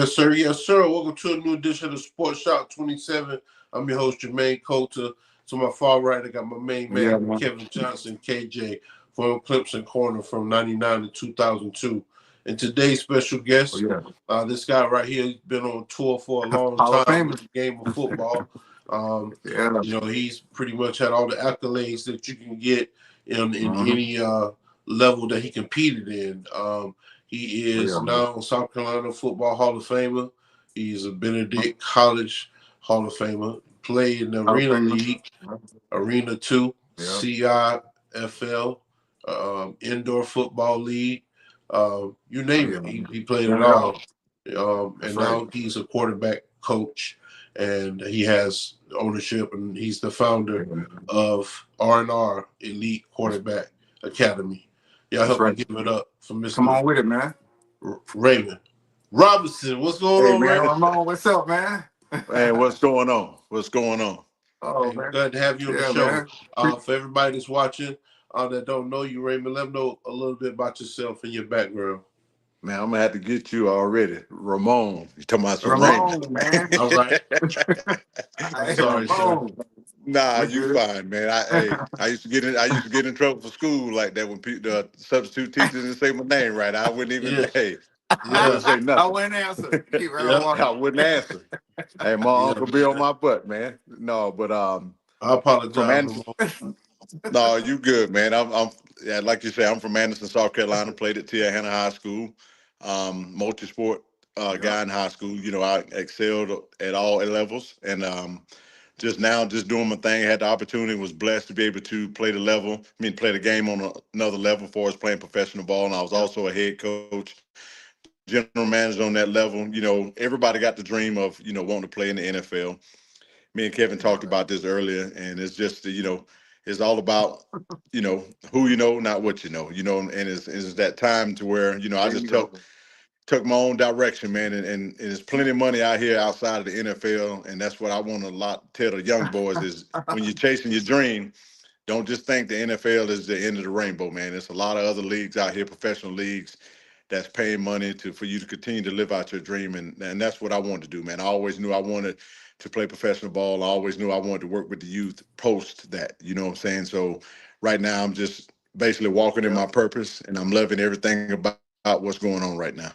Yes, sir. Yes, sir. Welcome to a new edition of Sports Shop 27. I'm your host, Jermaine Coulter. To my far right, I got my main man, Kevin Johnson, KJ, from Clemson Corner from 99 to 2002. And today's special guest, this guy right here, he's been on tour for a long time with the game of football. He's pretty much had all the accolades that you can get in any level that he competed in. He is now South Carolina Football Hall of Famer. He's a Benedict College Hall of Famer. Played in the Arena League, Arena 2, CIFL, Indoor Football League. You name it. He played it all. Now he's a quarterback coach, and he has ownership, and he's the founder of R&R Elite Quarterback Academy. Y'all help me give it up for Mr. Come on with it, man. Raymond Robinson. What's going on, man? Raymond? Ramon, what's up, man? Hey, what's going on? What's going on? Oh, man. Glad to have you on the show. For everybody that's watching that don't know you, Raymond, let them know a little bit about yourself and your background. Man, I'm gonna have to get you already. Ramon. You talking about some Ramon, man. All right. I'm sorry, sir. Nah, you fine, man. I used to get in trouble for school like that when the substitute teachers didn't say my name right. I wouldn't even I wouldn't say nothing. I wouldn't answer. I wouldn't answer. Hey, my uncle be on my butt, man. No, but I apologize. No, you good, man. I'm like you say, I'm from Anderson, South Carolina. Played at Tiahana High School. Multi-sport guy in high school. You know, I excelled at all levels, and just doing my thing. Had the opportunity, was blessed to be able to play the game on another level for us playing professional ball. And I was also a head coach, general manager on that level. You know, everybody got the dream of, wanting to play in the NFL. Me and Kevin talked about this earlier, and it's just, it's all about, who you know, not what you know, and it's that time to where, I just took my own direction, man, and there's plenty of money out here outside of the NFL, and that's what I want to tell the young boys is when you're chasing your dream, don't just think the NFL is the end of the rainbow, man. There's a lot of other leagues out here, professional leagues, that's paying money for you to continue to live out your dream, and that's what I wanted to do, man. I always knew I wanted to play professional ball. I always knew I wanted to work with the youth post that, you know what I'm saying? So right now I'm just basically walking in my purpose, and I'm loving everything about what's going on right now.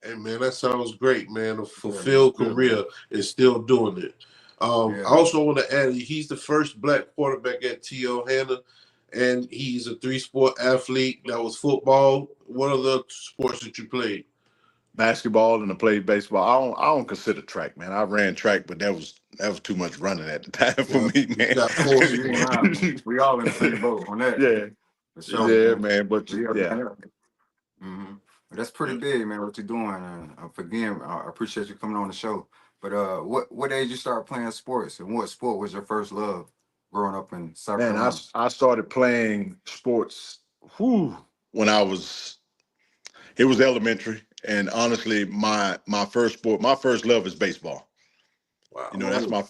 Hey, man, that sounds great, man. A fulfilled career is still doing it. I also want to add, he's the first black quarterback at Tiahana, and he's a 3-sport athlete. That was football. What are the sports that you played? Basketball, and I played baseball. I don't consider track, man. I ran track, but that was too much running at the time for me, man. We all in the same boat on that. Yeah, man. But That's pretty big, man. What you're doing. Again, I appreciate you coming on the show. But what age you start playing sports, and what sport was your first love growing up in South Carolina? Man, I started playing sports when it was elementary, and honestly, my first love is baseball. Wow. That's my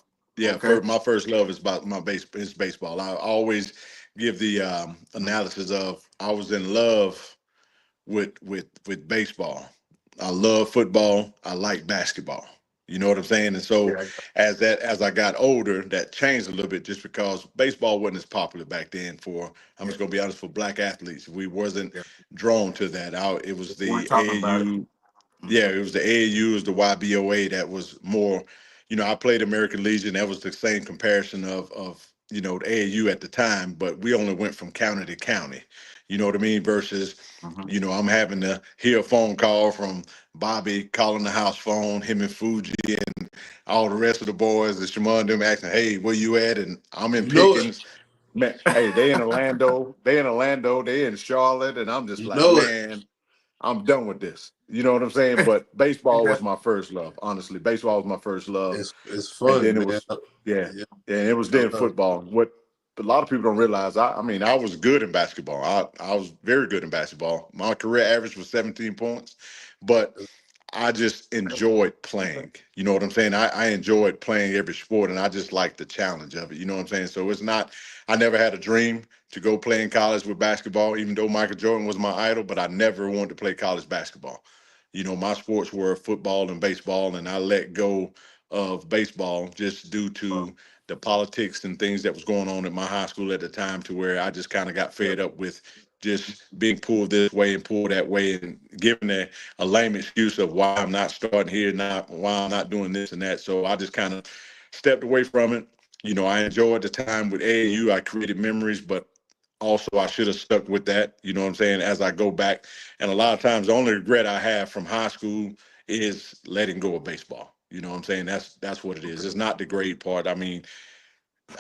my first love is baseball. I always give the analysis of I was in love with baseball. I love football. I like basketball. You know what I'm saying? And so as I got older, that changed a little bit just because baseball wasn't as popular back then I'm just going to be honest, for black athletes. We wasn't drawn to that. It was the AAU. It was the AAU, it was the YBOA that was more, I played American Legion. That was the same comparison of the AAU at the time, but we only went from county to county. You know what I mean? Versus, I'm having to hear a phone call from Bobby calling the house phone, him and Fuji and all the rest of the boys, the Shimon, them asking, hey, where you at? And I'm in Pickens. Man, hey, they in Orlando, they in Charlotte, and I'm just man, I'm done with this. You know what I'm saying? But baseball was my first love. Honestly, baseball was my first love. It's fun. And then it was, and it was then football. What a lot of people don't realize, I was good in basketball. I was very good in basketball. My career average was 17 points, but I just enjoyed playing. You know what I'm saying? I enjoyed playing every sport, and I just liked the challenge of it. You know what I'm saying? So it's not, I never had a dream to go play in college with basketball, even though Michael Jordan was my idol, but I never wanted to play college basketball. My sports were football and baseball, and I let go of baseball just due to the politics and things that was going on at my high school at the time, to where I just kind of got fed up with just being pulled this way and pulled that way, and giving a lame excuse of why I'm not starting here, not why I'm not doing this and that. So I just kind of stepped away from it. I enjoyed the time with AAU. I created memories, but also I should have stuck with that. You know what I'm saying? As I go back, and a lot of times the only regret I have from high school is letting go of baseball. You know what I'm saying? That's what it is. It's not the grade part. I mean,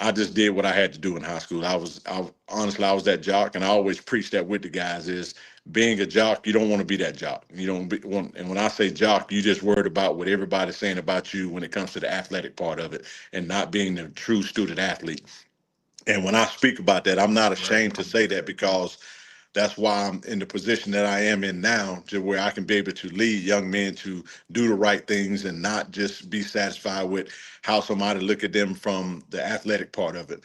I just did what I had to do in high school. Honestly, I was that jock, and I always preach that with the guys is being a jock. You don't want to be that jock. You don't want, and when I say jock, you just worried about what everybody's saying about you when it comes to the athletic part of it, and not being the true student athlete. And when I speak about that, I'm not ashamed to say that, because that's why I'm in the position that I am in now, to where I can be able to lead young men to do the right things and not just be satisfied with how somebody look at them from the athletic part of it,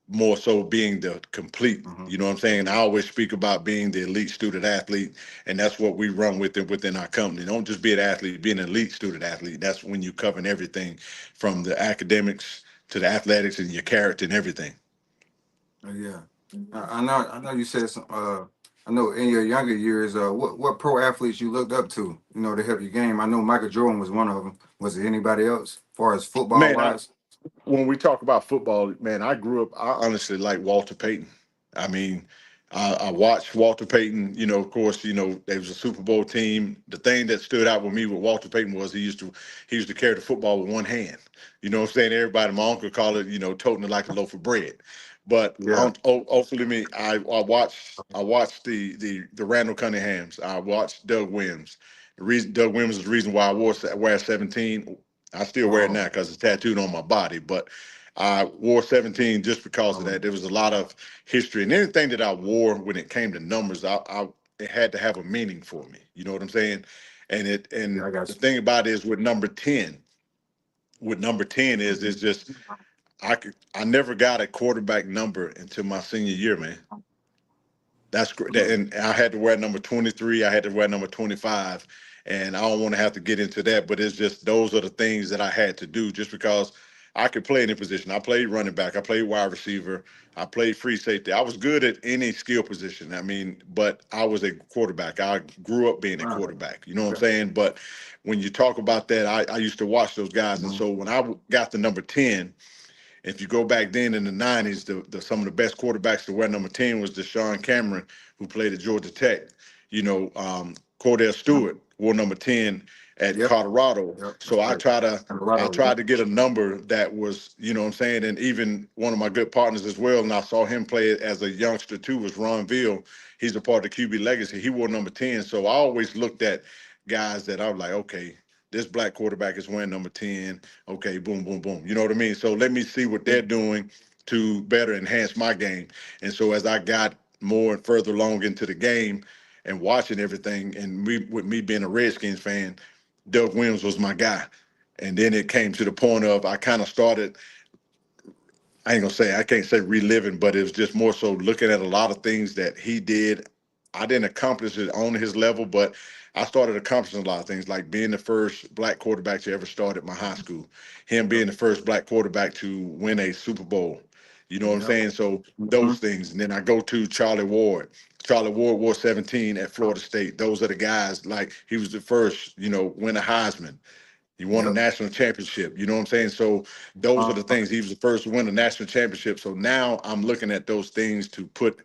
more so being the complete. You know what I'm saying? I always speak about being the elite student athlete, and that's what we run within our company. Don't just be an athlete, be an elite student athlete. That's when you covering everything from the academics to the athletics and your character and everything. Yeah, I know you said some. I know in your younger years, what pro athletes you looked up to, to help your game. I know Michael Jordan was one of them. Was there anybody else, as far as football Man, wise? when we talk about football, man, I grew up, I honestly like Walter Payton. I mean, I watched Walter Payton. Of course, there was a Super Bowl team. The thing that stood out with me with Walter Payton was he used to carry the football with one hand. You know what I'm saying? Everybody, my uncle called it, toting it like a loaf of bread. But Yeah. hopefully, I watched the Randall Cunninghams. I watched Doug Williams. The reason Doug Williams is the reason why I wear 17. I still wear it Oh, now because it's tattooed on my body, but I wore 17 just because of that. There was a lot of history, and anything that I wore when it came to numbers, it had to have a meaning for me. You know what I'm saying? yeah, And I got the thing about it is with number 10, is you. it's just I never got a quarterback number until my senior year, man. That's great. And I had to wear number 23. I had to wear number 25. And I don't want to have to get into that, but it's just those are the things that I had to do just because I could play any position. I played running back. I played wide receiver. I played free safety. I was good at any skill position. I mean, but I was a quarterback. I grew up being a Wow. quarterback. You know what I'm Okay. saying? But when you talk about that, I used to watch those guys. And Mhm. so when I got the number 10, if you go back then in the 90s, some of the best quarterbacks to wear number 10 was Deshaun Cameron, who played at Georgia Tech. Cordell Stewart wore number 10 at Yep. Colorado. Yep. That's So I right. try to I Colorado. tried to get a number that was, what I'm saying, and even one of my good partners as well, and I saw him play as a youngster too, was Ron Veal. He's a part of the QB legacy. He wore number 10. So I always looked at guys that I was like, okay, this black quarterback is wearing number 10. Okay, boom, boom, boom. You know what I mean? So let me see what they're doing to better enhance my game. And so as I got more and further along into the game and watching everything, and with me being a Redskins fan, Doug Williams was my guy. And then it came to the point of I kind of started, I can't say reliving, but it was just more so looking at a lot of things that he did. I didn't accomplish it on his level, but I started accomplishing a lot of things, like being the first black quarterback to ever start at my high school, him Yep. being the first black quarterback to win a Super Bowl. You know what I'm Yep. saying? So Hmm. those things. And then I go to Charlie Ward. Charlie Ward wore 17 at Florida State. Those are the guys, like he was the first, win a Heisman. He won a Yep. national championship. You know what I'm saying? So those are the Uh, things. He was the first to win a national championship. So now I'm looking at those things to put,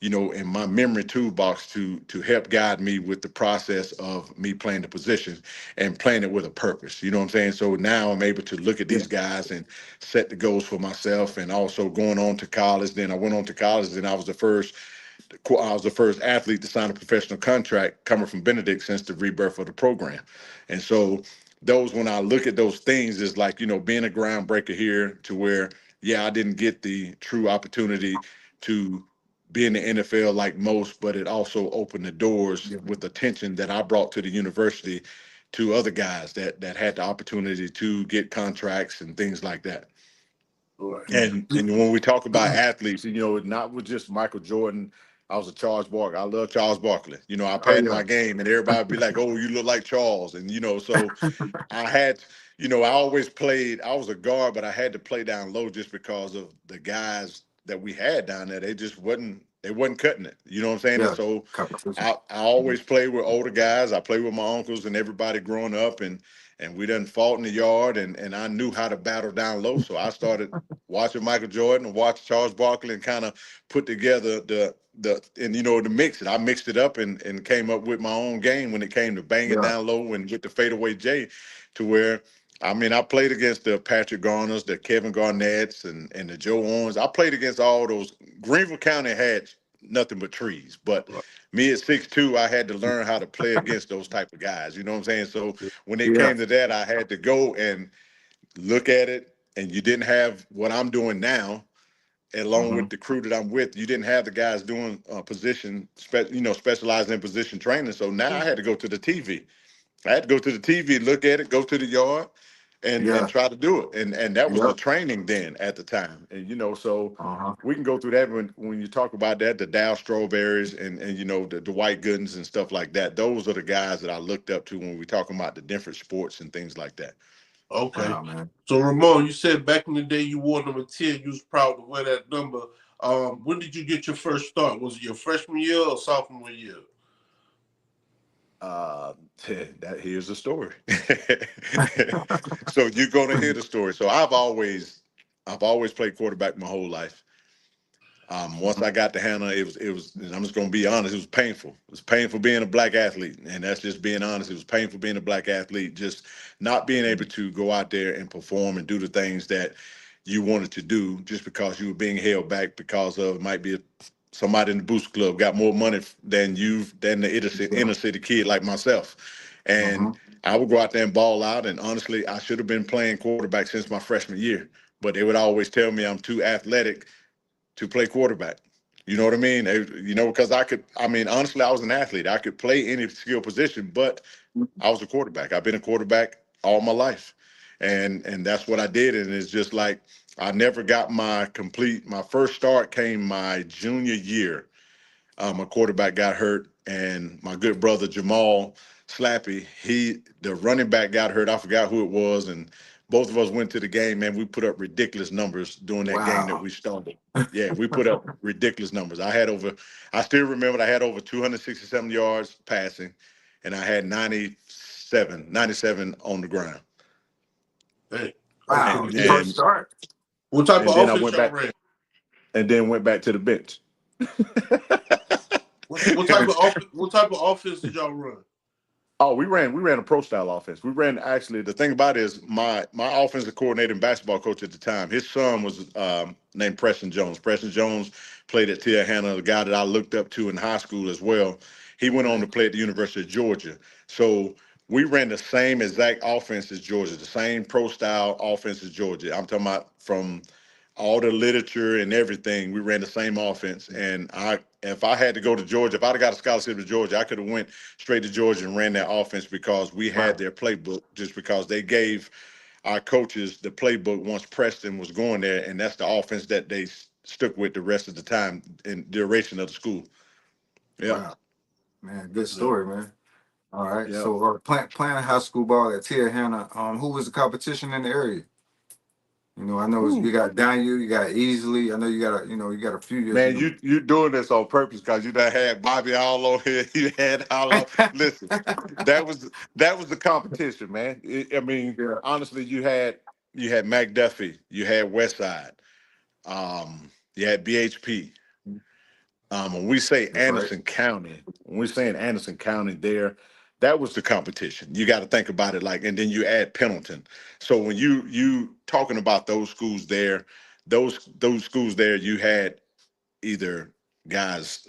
in my memory toolbox to help guide me with the process of me playing the position and playing it with a purpose. You know what I'm saying? So now I'm able to look at yeah. these guys and set the goals for myself, and also going on to college. Then I went on to college, and I was the first athlete to sign a professional contract coming from Benedict since the rebirth of the program. And so when I look at those things, is like, being a groundbreaker here, to where, yeah, I didn't get the true opportunity to be in the NFL like most, but it also opened the doors Yeah. with attention that I brought to the university to other guys that had the opportunity to get contracts and things like that. Right. And when we talk about athletes, not with just Michael Jordan, I was a Charles Barkley. I love Charles Barkley. You know, I Oh padded my game, and everybody be like, "Oh, you look like Charles," and you know, so I had, you know, I always played. I was a guard, but I had to play down low just because of the guys that we had down there. They just wasn't. They wasn't cutting it. You know what I'm saying? And yeah, so competition. I always played with older guys. I played with my uncles and everybody growing up, and we done fought in the yard, and I knew how to battle down low. So I started watching Michael Jordan and watching Charles Barkley and kind of put together the and you know the mix it. I mixed it up and came up with my own game when it came to banging Yeah, down low and with the fadeaway J, to where I mean I played against the Patrick Garners, the Kevin Garnett's, and the Joe Owens. I played against all those. Greenville County had nothing but trees, but me at 6'2", I had to learn how to play against those type of guys. You know what I'm saying? So when it yeah, came to that, I had to go and look at it. And you didn't have what I'm doing now, along hmm with the crew that I'm with. You didn't have the guys doing specializing in position training. So now I had to go to the TV. I had to go to the TV, look at it, go to the yard, and yeah, try to do it. And that was the yep, training then at the time. And so uh-huh. we can go through that when you talk about that, the Dow Strawberries and the Dwight Goodens and stuff like that. Those are the guys that I looked up to when we talking about the different sports and things like that. Okay. Wow, man. So Ramon, you said back in the day you wore number 10. You was proud to wear that number. When did you get your first start? Was it your freshman year or sophomore year? Uh, that here's the story. So you're gonna hear the story. So I've always played quarterback my whole life. Once I got to Hannah, it was, and I'm just gonna be honest, it was painful. It was painful being a black athlete, and that's just being honest. It was painful being a black athlete, just not being able to go out there and perform and do the things that you wanted to do, just because you were being held back because of might be somebody in the boost club got more money than the inner city kid like myself, hmm and I would go out there and ball out. And honestly, I should have been playing quarterback since my freshman year, but they would always tell me I'm too athletic to play quarterback. You know what I mean? Because honestly, I was an athlete. I could play any skill position, but I was a quarterback. I've been a quarterback all my life. And that's what I did. And it's just like I never got my first start came my junior year. My quarterback got hurt, and my good brother Jamal Slappy, the running back got hurt. I forgot who it was, and both of us went to the game. Man, we put up ridiculous numbers during that game that Wow. we started. Yeah, we put up ridiculous numbers. I still remember I had over 267 yards passing, and I had 97 on the ground. Hey, that's Wow. pretty And Your good. first and start. What type and of then I offense went y'all back ran? and then went back to the bench. What type of offense did y'all run? Oh, we ran a pro style offense. We ran actually. The thing about it is my offensive coordinator and basketball coach at the time. His son was named Preston Jones. Preston Jones played at Tia Hanna, the guy that I looked up to in high school as well. He went on Okay. to play at the University of Georgia. So we ran the same exact offense as Georgia, the same pro style offense as Georgia. I'm talking about from all the literature and everything. We ran the same offense, and if I had to go to Georgia, if I'd have got a scholarship to Georgia, I could have went straight to Georgia and ran that offense because we had Wow. their playbook. Just because they gave our coaches the playbook once Preston was going there, and that's the offense that they stuck with the rest of the time in the duration of the school. Yeah, Wow. Man, good Yeah. story, man. All right. yeah. So playing high school ball at Tia Hanna, who was the competition in the area? I know you Ooh. got Daniel, you got Easily. I know you got a few years. Man, you doing this on purpose because you done had Bobby all on here. You had all on. Listen, that was the competition, man. I mean, Yeah, honestly, you had McDuffie, you had Westside, you had BHP. When we say that's right. Anderson County, when we're saying Anderson County, there, that was the competition. You got to think about it like, and then you add Pendleton. So when you talking about those schools there, those schools there, you had either guys,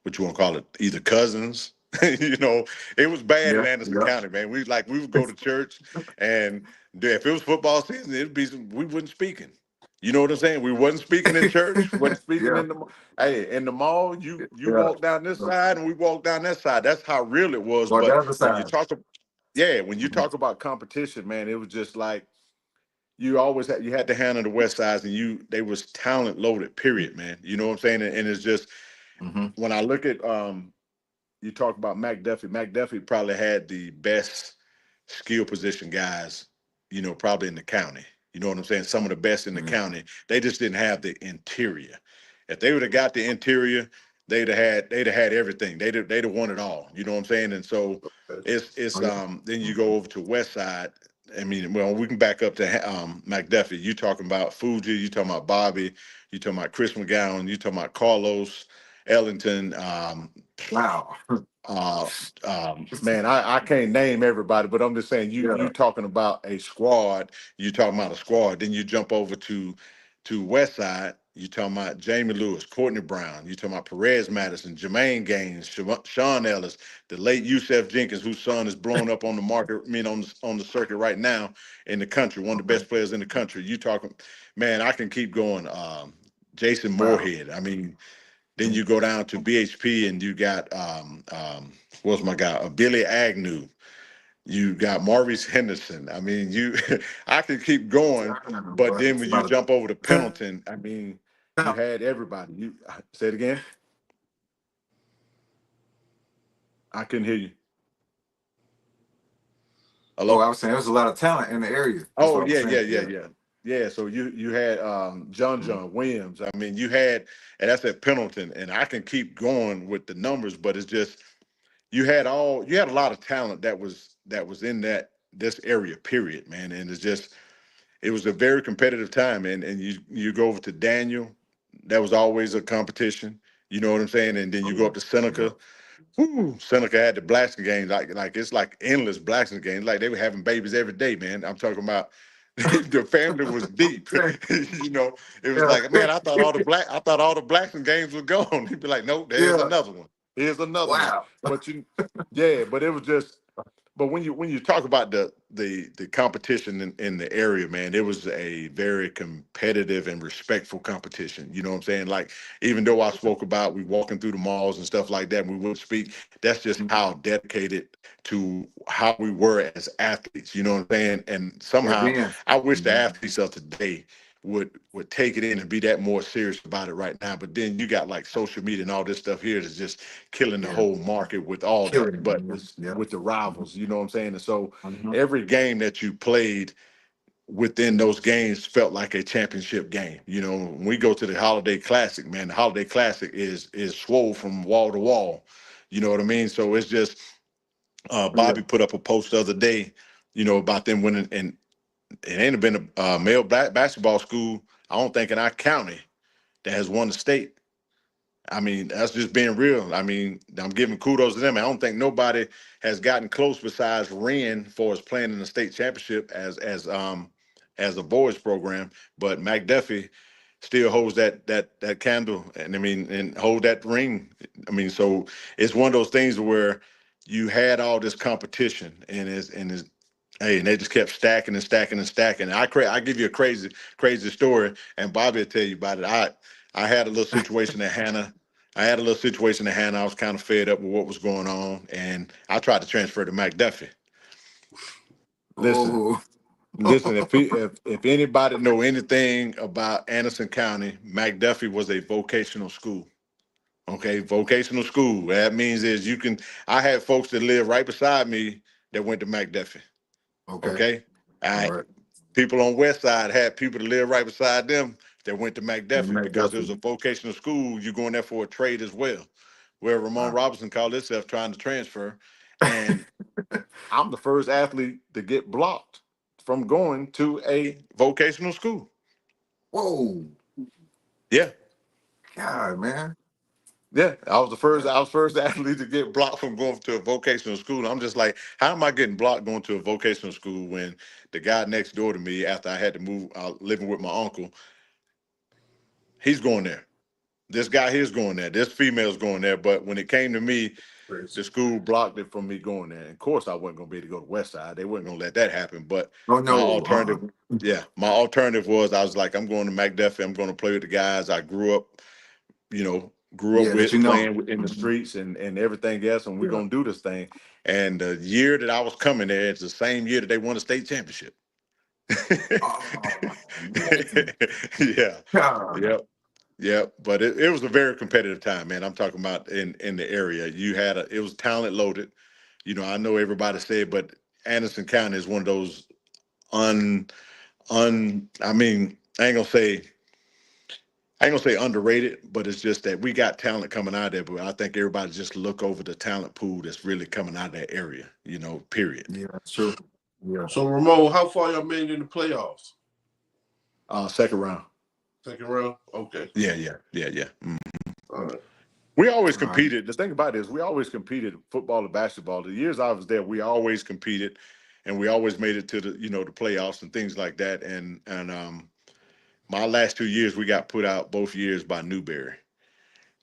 what you want to call it, either cousins. It was bad in Yeah, Anderson yeah. County, man. We would go to church, and if it was football season, we wasn't speaking. You know what I'm saying? We wasn't speaking in church, wasn't speaking Yeah, in the mall. You yeah. walk down this side, and we walk down that side. That's how real it was. Well, the But other when you side. talk, yeah, when you Mhm. talk about competition, man, it was just like you had to handle the West Sides, and they was talent loaded. Period, man. You know what I'm saying? And it's just when I look at you talk about McDuffie. McDuffie probably had the best skill position guys, probably in the county. You know what I'm saying? Some of the best in the county. They just didn't have the interior. If they would have got the interior, they'd have had everything. They'd have won it all. You know what I'm saying? And so it's then you go over to West Side. I mean, well, we can back up to McDuffie. You talking about Fuji? You talking about Bobby? You talking about Chris McGowan? You talking about Carlos Ellington? Wow. Uh, man, I can't name everybody, but I'm just saying you talking about a squad. You talking about a squad. Then you jump over to West Side. You talking about Jamie Lewis, Courtney Brown. You talking about Perez Madison, Jermaine Gaines, Sean Ellis, the late Yusef Jenkins, whose son is blown up on the market. I mean, on the circuit right now in the country, one of the best players in the country. You talking, man? I can keep going. Jason Moorhead. I mean. Then you go down to BHP and you got what's my guy? Billy Agnew. You got Maurice Henderson. I mean, I can keep going, but then when you jump over to Pendleton, I mean, you had everybody. You say it again. I couldn't hear you. Hello? I was saying there's a lot of talent in the area. That's yeah. So you had John Williams. I mean, and that's at Pendleton, and I can keep going with the numbers, but it's just you had a lot of talent that was in this area, period, man. And it was a very competitive time. And you go over to Daniel, that was always a competition. You know what I'm saying? And then you go up to Seneca. Woo, Seneca had the Blackson games, like it's like endless Blackson games. Like they were having babies every day, man. I'm talking about the family was deep. It was like, man, I thought all the Blackson games were gone. He'd be like, nope, there's another one. Here's another one. But but it was just. But when you talk about the competition in the area, man, it was a very competitive and respectful competition. You know what I'm saying? Like, even though I spoke about we walking through the malls and stuff like that, and we wouldn't speak. That's just how dedicated to how we were as athletes. You know what I'm saying? And somehow, I wish the athletes of today would take it in and be that more serious about it right now. But then you got like social media and all this stuff here that's just killing the whole market with all that, but with the rivals, you know what I'm saying? And so every game that you played within those games felt like a championship game. You know, when we go to the Holiday Classic, man, the Holiday Classic is swole from wall to wall. You know what I mean? So it's just Bobby put up a post the other day, about them winning, and it ain't been a male basketball school, I don't think, in our county that has won the state. I mean, that's just being real. I mean, I'm giving kudos to them. I don't think nobody has gotten close besides Ren for us playing in the state championship as a boys program. But McDuffie still holds that candle, and I mean, and hold that ring. I mean, so it's one of those things where you had all this competition, and they just kept stacking and stacking and stacking. I give you a crazy story, and Bobby will tell you about it. I had a little situation at Hannah. I was kind of fed up with what was going on, and I tried to transfer to McDuffie. Listen, if anybody know anything about Anderson County, McDuffie was a vocational school. Okay, vocational school. That means I had folks that live right beside me that went to McDuffie. Okay. All right. People on West Side had people that live right beside them that went to McDuffie because it was a vocational school. You're going there for a trade as well. Where Ramon Robinson called himself trying to transfer. And I'm the first athlete to get blocked from going to a vocational school. Whoa. Yeah. God, man. Yeah, I was first athlete to get blocked from going to a vocational school. I'm just like, how am I getting blocked going to a vocational school when the guy next door to me, after I had to move, living with my uncle, he's going there. This guy here's going there. This female's going there. But when it came to me, the school blocked it from me going there. And of course, I wasn't going to be able to go to West Side. They weren't going to let that happen. But my alternative was I was like, I'm going to McDuffie. I'm going to play with the guys I grew up with, playing in the streets and everything else, and we're gonna do this thing. And the year that I was coming there, it's the same year that they won the state championship. Yeah. Yep. Yeah, but it was a very competitive time, man. I'm talking about in the area. It was talent loaded. I know everybody said, but Anderson County is one of those un I mean, I ain't gonna say underrated, but it's just that we got talent coming out of there. But I think everybody just look over the talent pool that's really coming out of that area. Period. Yeah, that's true. Yeah. So Ramon, how far y'all made in the playoffs? Second round. Second round. Okay. Yeah. Mm. All right. We always competed. The thing about it is we always competed football and basketball. The years I was there, we always competed, and we always made it to the playoffs and things like that. And my last 2 years, we got put out both years by Newberry,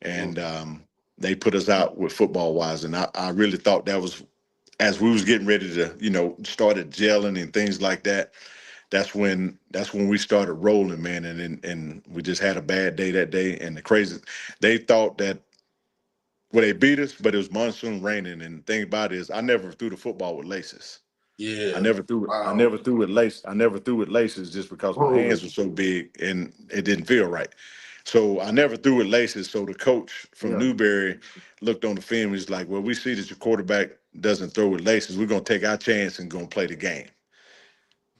and they put us out with football wise. And I really thought that was, as we was getting ready to started gelling and things like that. That's when we started rolling, man. And we just had a bad day that day. And they thought that. Well, they beat us, but it was monsoon raining. And the thing about it is, I never threw the football with laces. Yeah. I never threw it. Wow. I never threw with lace. I never threw with laces just because my hands were so big and it didn't feel right. So I never threw with laces. So the coach from Newberry looked on the film. He's like, "Well, we see that your quarterback doesn't throw with laces. We're gonna take our chance and gonna play the game."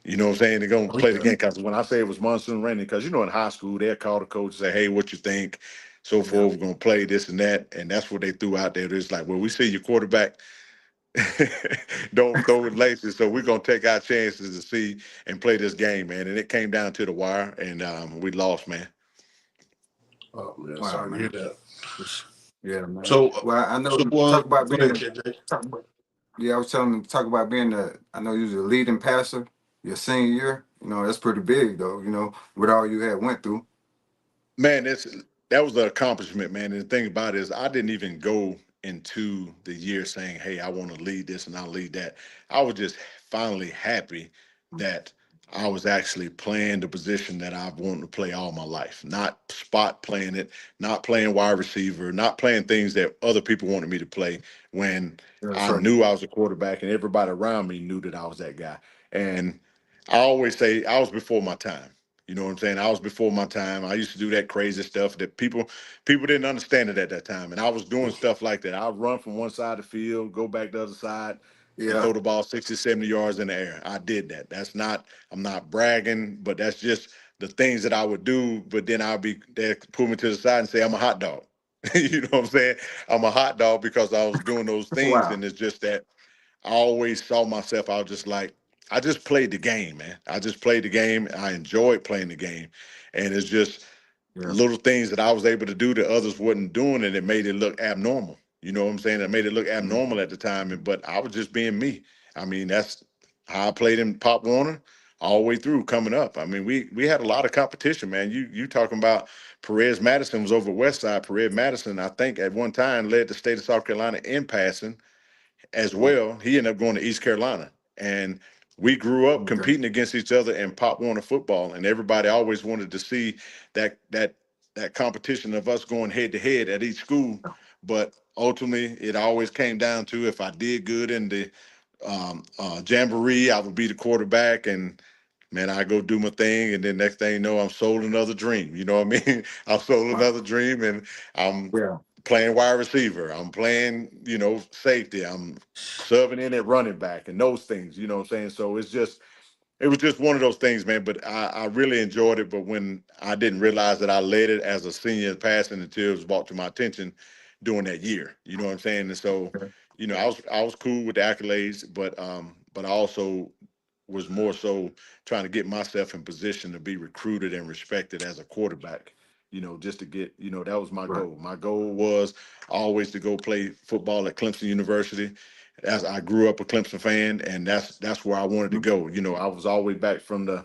You know what I'm saying? They're going to play the game because when I say it was monsoon raining, because in high school, they'll call the coach and say, "Hey, what you think?" So forth, we're going to play this and that. And that's what they threw out there. It's like, well, we see your quarterback don't throw with laces, so we're going to take our chances to see and play this game, man. And it came down to the wire, and we lost, man. Oh, man. Wow, Sorry man. to hear that. Yeah, man. So, well, I know talk about being. Yeah, I was telling them talk about being I know you was a leading passer your senior year. That's pretty big though. With all you had went through. Man, that was an accomplishment, man. And the thing about it is, I didn't even go into the year saying, "Hey, I want to lead this and I'll lead that." I was just finally happy that I was actually playing the position that I've wanted to play all my life, not spot playing it, not playing wide receiver, not playing things that other people wanted me to play when I knew I was a quarterback and everybody around me knew that I was that guy. And I always say I was before my time. You know what I'm saying? I was before my time. I used to do that crazy stuff that people didn't understand it at that time. And I was doing stuff like that. I'd run from one side of the field, go back the other side, and throw the ball 60, 70 yards in the air. I did that. I'm not bragging, but that's just the things that I would do. But then they'd pull me to the side and say, "I'm a hot dog." You know what I'm saying? I'm a hot dog because I was doing those things. And it's just that I always saw myself, I was just like, I just played the game, man. I just played the game. I enjoyed playing the game. And it's just little things that I was able to do that others wasn't doing, and it made it look abnormal. You know what I'm saying? It made it look abnormal at the time, but I was just being me. I mean, that's how I played in Pop Warner all the way through coming up. I mean, we had a lot of competition, man. You talking about Perez Madison was over West Side. Perez Madison, I think, at one time led the state of South Carolina in passing as well. He ended up going to East Carolina, and we grew up competing against each other in Pop Warner football, and everybody always wanted to see that competition of us going head to head at each school. But ultimately, it always came down to if I did good in the jamboree, I would be the quarterback, and man, I go do my thing, and then next thing you know, I'm sold another dream. You know what I mean? I'm sold another dream, and I'm playing wide receiver. I'm playing, safety. I'm serving in at running back and those things. You know what I'm saying? So it was just one of those things, man. But I really enjoyed it. But when I didn't realize that I led it as a senior passing until it was brought to my attention during that year. You know what I'm saying? And so, I was cool with the accolades, but I also was more so trying to get myself in position to be recruited and respected as a quarterback. Just to get, that was my goal. My goal was always to go play football at Clemson University. As I grew up a Clemson fan, and that's where I wanted to go. I was always back from the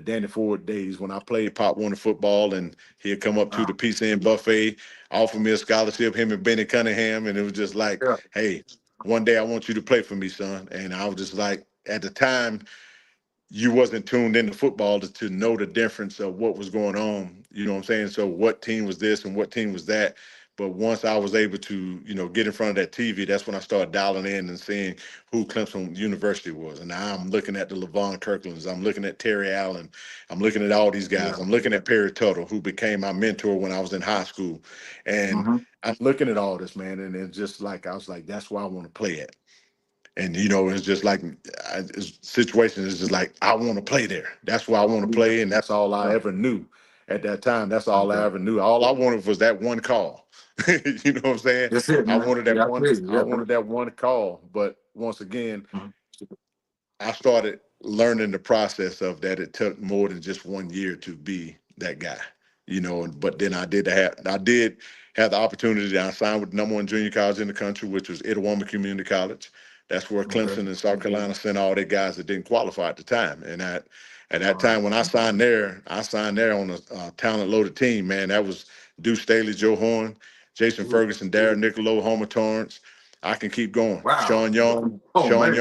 Danny Ford days when I played Pop Warner football, and he'd come up to the Pizza and Buffet, offer me a scholarship, him and Benny Cunningham, and it was just like, "Hey, one day I want you to play for me, son." And I was just like, at the time, you wasn't tuned into football to know the difference of what was going on. You know what I'm saying? So what team was this and what team was that? But once I was able to, get in front of that TV, that's when I started dialing in and seeing who Clemson University was. And now I'm looking at the Levon Kirklands. I'm looking at Terry Allen. I'm looking at all these guys. Yeah. I'm looking at Perry Tuttle, who became my mentor when I was in high school. And I'm looking at all this, man. And it's just like, I was like, that's where I want to play at. And it's just like situation is just like I want to play there. That's where I want to play, and that's all I ever knew at that time. That's all I ever knew. All I wanted was that one call. You know what I'm saying? That's it, I man. wanted that Yeah, one. I yeah. wanted that one call. But once again, I started learning the process of that. It took more than just 1 year to be that guy, But then I did have the opportunity. I signed with the #1 junior college in the country, which was Itawamba Community College. That's where Clemson and South Carolina sent all their guys that didn't qualify at the time. And at that time when I signed there on a talent loaded team. Man, that was Deuce Staley, Joe Horn, Jason Ferguson, Darren Niccolo, Homer Torrance. I can keep going. Wow. Sean Young, Sean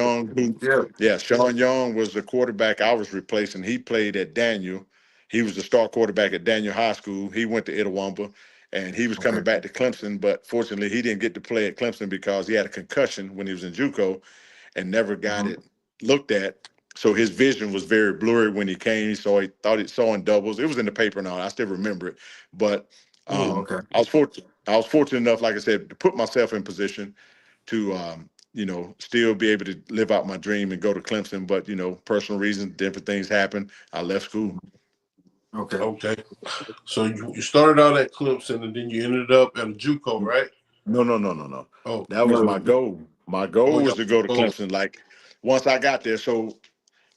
Young was the quarterback I was replacing. He played at Daniel. He was the star quarterback at Daniel High School. He went to Itawamba, and he was coming back to Clemson. But fortunately, he didn't get to play at Clemson because he had a concussion when he was in JUCO and never got it looked at. So his vision was very blurry when he came. He thought he saw in doubles. It was in the paper and all. I still remember it. But I was fortunate. I was fortunate enough, like I said, to put myself in position to still be able to live out my dream and go to Clemson. But personal reasons, different things happened. I left school. Okay. So you started out at Clemson and then you ended up at a JUCO, right? No. Oh, That was my goal. My goal was to go to Clemson. Like once I got there, so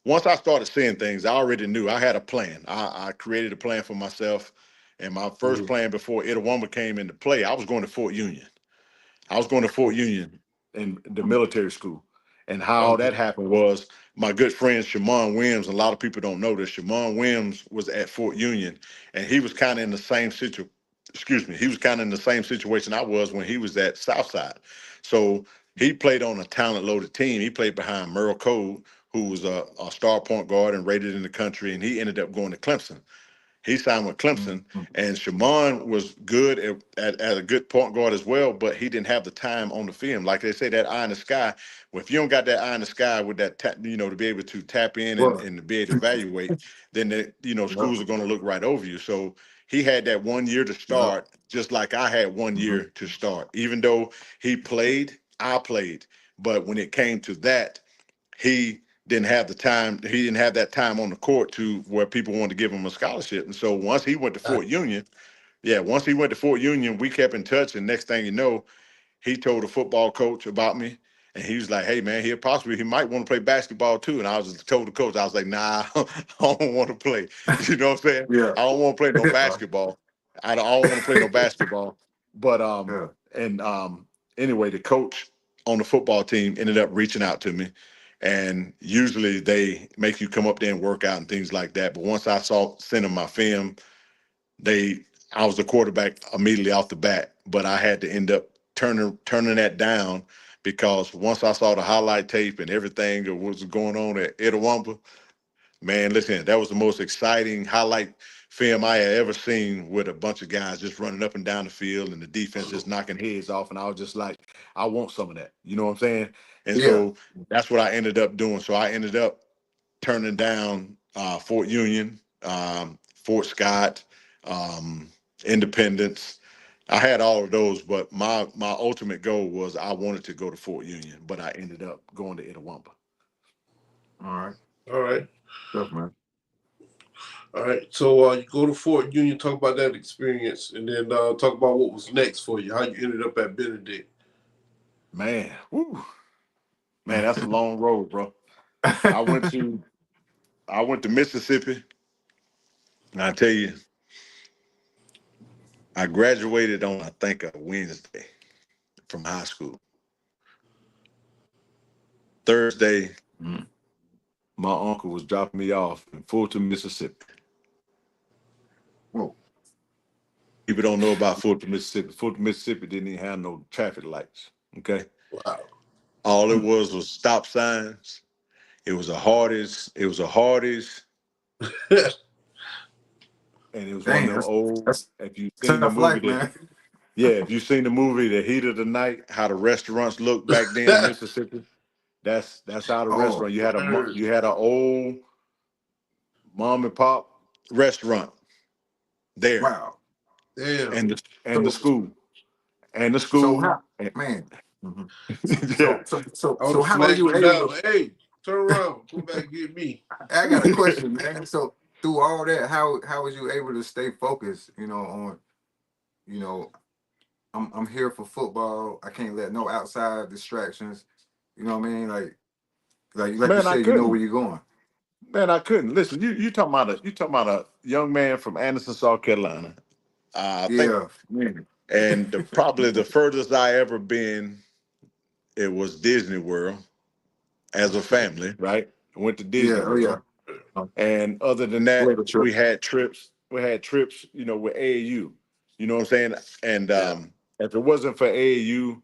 once I started seeing things, I already knew I had a plan. I created a plan for myself. And my first plan before Itawamba came into play, I was going to Fort Union. I was going to Fort Union in the military school. And how that happened was my good friend Shamon Williams, a lot of people don't know this, Shamon Williams was at Fort Union, and he was kind of in the same he was kind of in the same situation I was when he was at Southside. So he played on a talent-loaded team. He played behind Merle Code, who was a star point guard and rated in the country, and he ended up going to Clemson. He signed with Clemson, and Shamon was good at a good point guard as well, but he didn't have the time on the film. Like they say, that eye in the sky. Well, if you don't got that eye in the sky with that, to be able to tap in and to be able to evaluate, then schools are going to look right over you. So he had that 1 year to start, just like I had 1 year to start. Even though he played, I played, but when it came to that, he didn't have the time. He didn't have that time on the court to where people wanted to give him a scholarship. And so once he went to Fort Union, we kept in touch. And next thing you know, he told the football coach about me. And he was like, hey, man, he might want to play basketball too. And I was just told the coach, I was like, nah, I don't want to play. You know what I'm saying? I don't want to play no basketball. I don't want to play no basketball. But anyway, the coach on the football team ended up reaching out to me. And usually they make you come up there and work out and things like that. But once I sent them my film, I was the quarterback immediately off the bat. But I had to end up turning that down because once I saw the highlight tape and everything that was going on at Itawamba, man, listen, that was the most exciting highlight film I had ever seen, with a bunch of guys just running up and down the field and the defense just knocking heads off. And I was just like, I want some of that. You know what I'm saying? And so that's what I ended up doing. So I ended up turning down Fort Union, Fort Scott, Independence. I had all of those, but my ultimate goal was I wanted to go to Fort Union, but I ended up going to Itawamba. All right. Stuff, man. All right. So you go to Fort Union, talk about that experience, and then talk about what was next for you, how you ended up at Benedict. Man, that's a long road, bro. I went to Mississippi, and I tell you, I graduated on, I think, a Wednesday from high school. Thursday, my uncle was dropping me off in Fulton, Mississippi. Whoa. People don't know about Fulton, Mississippi. Fulton, Mississippi didn't even have no traffic lights. Okay. Wow. All it was stop signs. It was a Hardee's. And it was one of them old. If you seen the Tough movie, life, man. Yeah, if you seen the movie The Heat of the Night, how the restaurants looked back then in Mississippi, that's how the Oh, restaurant. Word. You had an old mom and pop restaurant there, wow. Damn. and the So school and the so school. how man? Mhm. Yeah, I would So have how are flagged you him able down. to? Like, hey, turn around. Come back and get me. I got a question, man. So through all that, how was you able to stay focused? On you know, I'm here for football. I can't let no outside distractions. You know what I mean? Like you man, I said, you know where couldn't. you're going. Man, I couldn't. Listen, you talking about a young man from Anderson, South Carolina. I think, Yeah, man. and probably the furthest I ever been, it was Disney World as a Okay. family, right? Went to Disney Yeah. Oh yeah. World. And other than that, Love the trip. we had trips. We had trips, with AAU. You know what I'm saying? And Yeah. if it wasn't for AAU,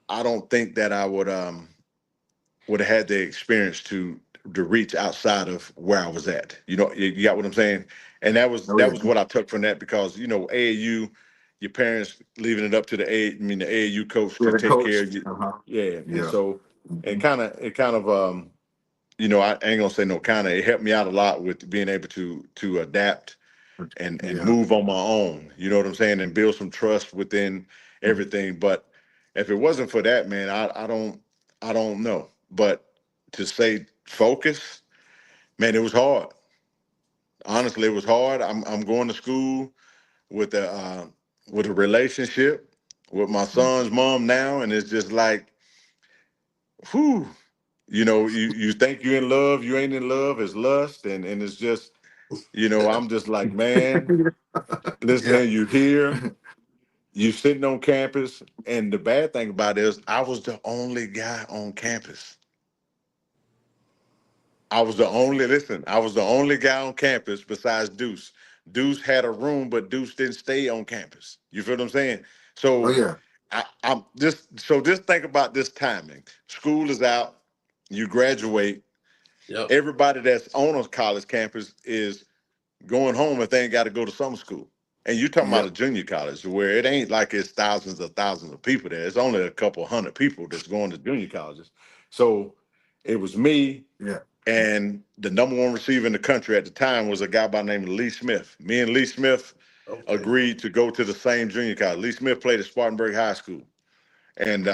I don't think that I would have had the experience to reach outside of where I was at. You got what I'm saying? And that was Oh that yeah. was what I took from that because AAU, your parents leaving it up to the AAU coach Yeah, to the take coach. care of you. Uh huh. Yeah, and Yeah. so Mhm. it kind of I ain't gonna say no kind of. It helped me out a lot with being able to adapt and Yeah. move on my own. You know what I'm saying, and build some trust within Mhm. everything. But if it wasn't for that, man, I don't know. But to say focus, man, it was hard. Honestly, it was hard. I'm going to school with a relationship with my son's mom now, and it's just like, whew. You think you're in love, you ain't in love. It's lust, and it's just, I'm just like, man, Yeah. listen, you here, you sitting on campus, and the bad thing about it is I was the only guy on campus. I was the only guy on campus besides Deuce. Deuce had a room, but Deuce didn't stay on campus. You feel what I'm saying? Oh So yeah. just think about this timing. School is out, you graduate. Yep. Everybody that's on a college campus is going home if they ain't got to go to summer school. And you talking about Yep. a junior college where it ain't like it's thousands of people there. It's only a couple hundred people that's going to junior colleges. So it was me Yeah. and the number one receiver in the country at the time was a guy by the name of Lee Smith. Me and Lee Smith Okay. agreed to go to the same junior college. Lee Smith played at Spartanburg High School. And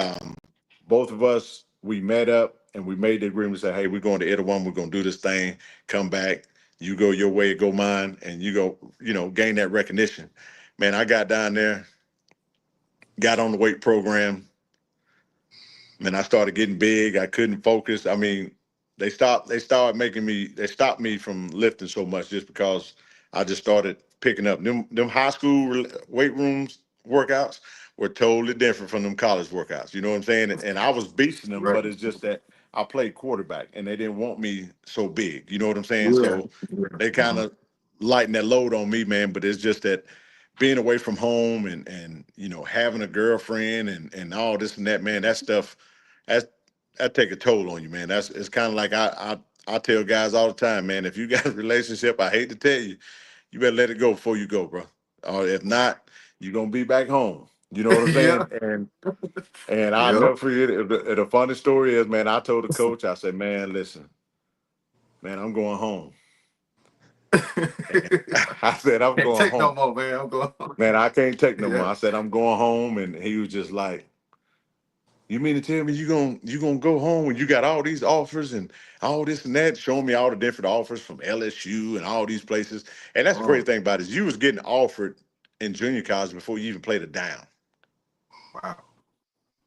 both of us, we met up and we made the agreement, say, hey, we're going to Etowah, we're going to do this thing, come back, you go your way, go mine, and you go, gain that recognition. Man, I got down there, got on the weight program, and I started getting big. I couldn't focus. I mean, they stopped me from lifting so much just because I just started picking up them high school weight rooms workouts were totally different from them college workouts. You know what I'm saying? And I was beasting them, Right. but it's just that I played quarterback and they didn't want me so big. You know what I'm saying? Yeah. So Yeah. they kind of lighten that load on me, man. But it's just that being away from home and having a girlfriend and all this and that, man, that stuff that that take a toll on you, man. It's kind of like I tell guys all the time, man, if you got a relationship, I hate to tell you, you better let it go before you go, bro. Or if not, you're gonna be back home. You know what I'm Yeah. saying? And I'll Yep. never forget it. The funny story is, man, I told the coach, I said, man, listen, man, I'm going home. And I said, I'm Can't going take no home. more, man. I'm going. Man, I can't take no more. Yeah. I said, I'm going home. And he was just like, you mean to tell me you gonna go home when you got all these offers and all this and that, showing me all the different offers from LSU and all these places. And that's the crazy Oh, thing about it is you was getting offered in junior college before you even played it down. wow.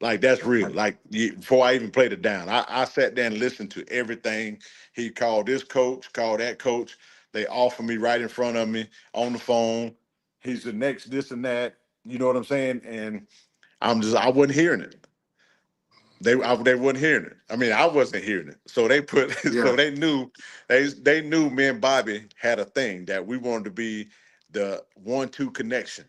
Like that's real. Like before I even played it down, I sat there and listened to everything. He called this coach, called that coach. They offered me right in front of me on the phone. He's the next this and that. You know what I'm saying? And I wasn't hearing it. They wasn't hearing it. I mean, I wasn't hearing it. So they put so Yeah. they knew me and Bobby had a thing that we wanted to be the 1-2 connection.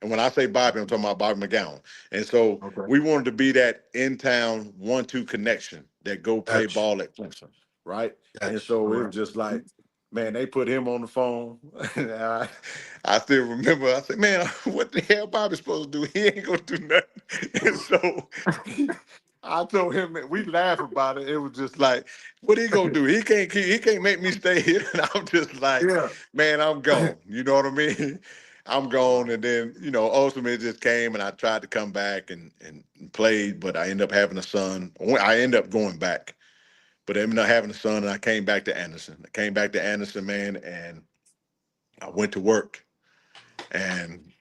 And when I say Bobby, I'm talking about Bobby McGowan. And so Okay. we wanted to be that in town 1-2 connection that go play Gotcha. ball at Clemson, right? And Gotcha. so All it right. was just like Man, they put him on the phone. And I still remember. I said, "Man, what the hell Bobby supposed to do? He ain't gonna do nothing." And so I told him, that we laugh about it. It was just like, "What he gonna do? He can't make me stay here." And I'm just like, Yeah. "Man, I'm gone." You know what I mean? I'm gone. And then ultimately it just came, and I tried to come back and played, but I ended up having a son. I ended up going back. But I ended up having a son, and I came back to Anderson. I came back to Anderson, man, and I went to work. And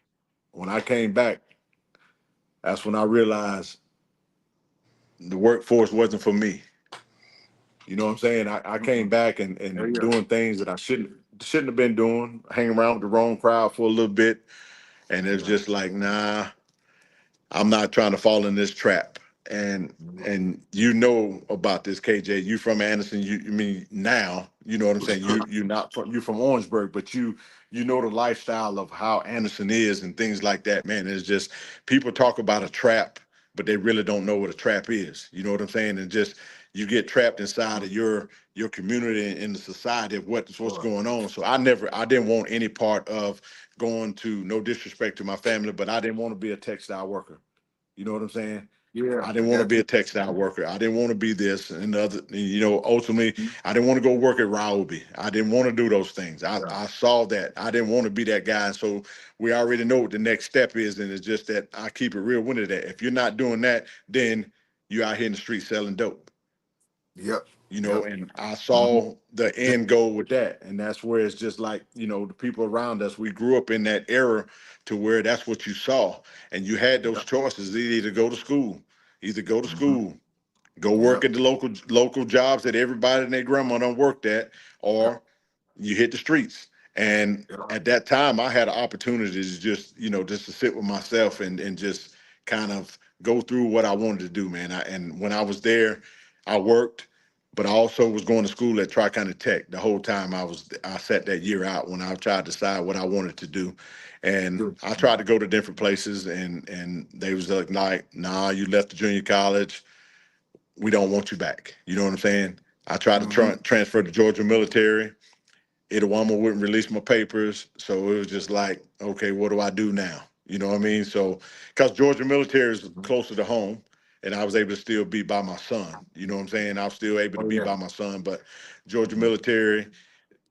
when I came back, that's when I realized the workforce wasn't for me. You know what I'm saying? I came back Yeah, and yeah. doing things that I shouldn't have been doing, hanging around with the wrong crowd for a little bit. And it's Yeah. just like, nah, I'm not trying to fall in this trap. And Mhm. and about this, KJ. You from Anderson? You mean now? You know what I'm saying? You're not from you from Orangeburg, but you know the lifestyle of how Anderson is and things like that. Man, it's just people talk about a trap, but they really don't know what a trap is. You know what I'm saying? And just you get trapped inside of your community and in the society of what's Sure. going on. So I didn't want any part of going to, no disrespect to my family, but I didn't want to be a textile worker. You know what I'm saying? Yeah, I I didn't want to got be a you. textile worker. I didn't want to be this and the other. Ultimately, I didn't want to go work at Ryobi. I didn't want to do those things. Yeah. I saw that. I didn't want to be that guy. So we already know what the next step is, and it's just that I keep it real with it. That if you're not doing that, then you're out here in the street selling dope. Yep. Yep. And I Hmm. saw the end goal with that. And that's where it's just like, the people around us, we grew up in that era to where that's what you saw. And you had those Yep. choices, either go to school, Hmm. go work Yep. at the local jobs that everybody and their grandma done worked at, Yep. or you hit the streets. And Yep. at that time, I had an opportunity to just to sit with myself and just kind of go through what I wanted to do, man. And when I was there, I worked, but I also was going to school at Tri County Tech. The whole time I sat that year out when I tried to decide what I wanted to do. And Good. I tried to go to different places, and they was like, nah, you left the junior college, we don't want you back. You know what I'm saying? I tried to Hmm. transfer to Georgia military. Itawama wouldn't release my papers, so it was just like, okay, what do I do now? You know what I mean? So, because Georgia military is closer to home, and I was able to still be by my son. You know what I'm saying? I was still able to Oh be yeah. by my son, but Georgia Mhm. military,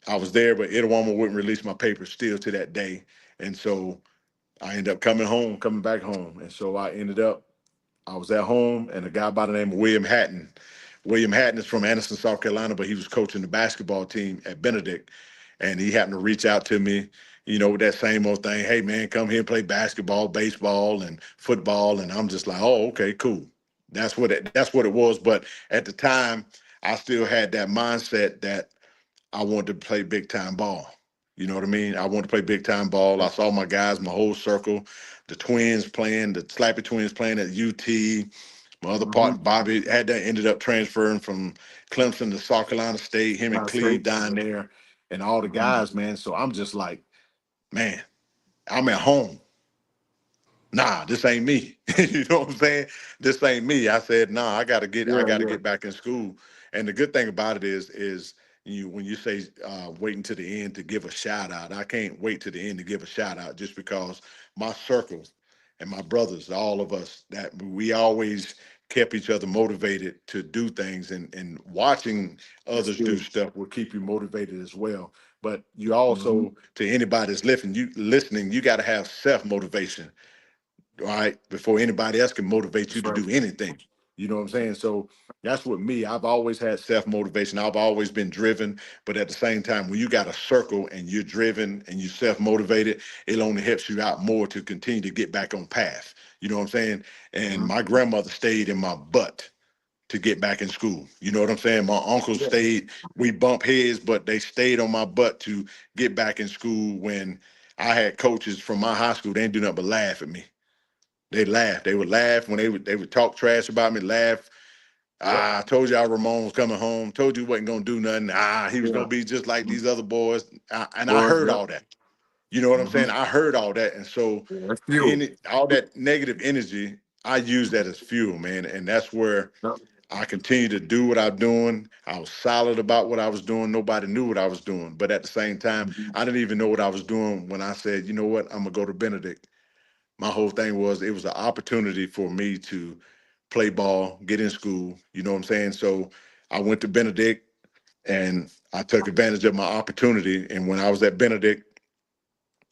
I was there, but Itawama wouldn't release my papers still to that day, and so I ended up coming back home, and so I was at home, and a guy by the name of William Hatton. William Hatton is from Anderson, South Carolina, but he was coaching the basketball team at Benedict, and he happened to reach out to me, with that same old thing. Hey, man, come here and play basketball, baseball, and football. And I'm just like, oh, okay, cool. That's what it was. But at the time, I still had that mindset that I wanted to play big time ball. You know what I mean? I wanted to play big time ball. I saw my guys, my whole circle, the Slappy twins playing at UT. My other Hmm. partner, Bobby, had that ended up transferring from Clemson to South Carolina State, him and I Cleve say. down there, and all the Hmm. guys, man. So I'm just like, man, I'm at home. Nah, this ain't me. You know what I'm saying? This ain't me. I said, nah, I Yeah. gotta Yeah. get back in school. And the good thing about it is you when you say waiting to the end to give a shout out, I can't wait to the end to give a shout out just because my circles and my brothers, all of us, that we always kept each other motivated to do things, and watching That's others do good. stuff will keep you motivated as well. But you Hmm. also, to anybody that's listening, you got to have self motivation, right? Before anybody else can motivate you That's to right. do anything. You know what I'm saying? So that's what me. I've always had self motivation. I've always been driven, but at the same time, when you got a circle and you're driven and you self motivated, it only helps you out more to continue to get back on path. You know what I'm saying? And Hmm. my grandmother stayed in my butt to get back in school. You know what I'm saying? My uncle Yeah. stayed. We bump heads, but they stayed on my butt to get back in school. When I had coaches from my high school, they didn't do nothing but laugh at me. They laughed. They would laugh when they would talk trash about me. Laugh. Yep. I told y'all Ramon was coming home. Told you he wasn't gonna do nothing. He was Yeah. gonna be just like these other boys. And I Was. heard Yep. all that. You know what I'm Hmm. saying? I heard all that, and so Yeah, that's fuel. all that negative energy, I use that as fuel, man. And that's where Yep. I continued to do what I'm doing. I was solid about what I was doing. Nobody knew what I was doing. But at the same time, I didn't even know what I was doing when I said, you know what, I'm going to go to Benedict. My whole thing was it was an opportunity for me to play ball, get in school. You know what I'm saying? So I went to Benedict and I took advantage of my opportunity. And when I was at Benedict,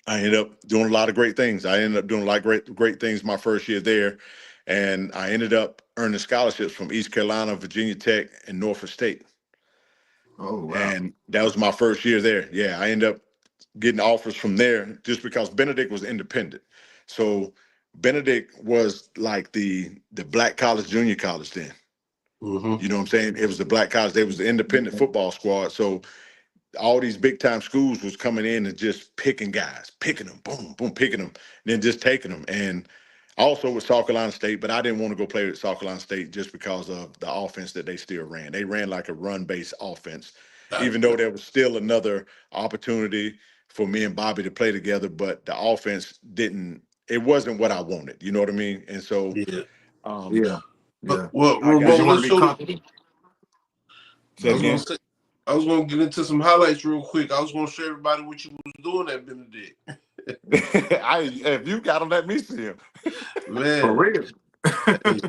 I ended up doing a lot of great things. I ended up doing a lot of great things my first year there. And I ended up earning scholarships from East Carolina, Virginia Tech, and Norfolk State. Oh wow. And that was my first year there. Yeah, I ended up getting offers from there just because Benedict was independent. So Benedict was like the black college, junior college then. Mm-hmm. You know what I'm saying? It was the black college. They was the independent football squad. So all these big time schools was coming in and just picking guys, picking them, boom, boom, picking them, then just taking them. And also with South Carolina State, but I didn't want to go play with South Carolina State just because of the offense that they still ran. They ran like a run-based offense, even though there was still another opportunity for me and Bobby to play together, but the offense didn't. It wasn't what I wanted. You know what I mean? And so, Yeah. Yeah. But Yeah. well, I got Because you Ramon, want let's to be show. comfortable. say I was gonna again. say. I was gonna get into some highlights real quick. I was gonna show everybody what you was doing at Benedict. If you got them, let me see them. For Man, real. hey,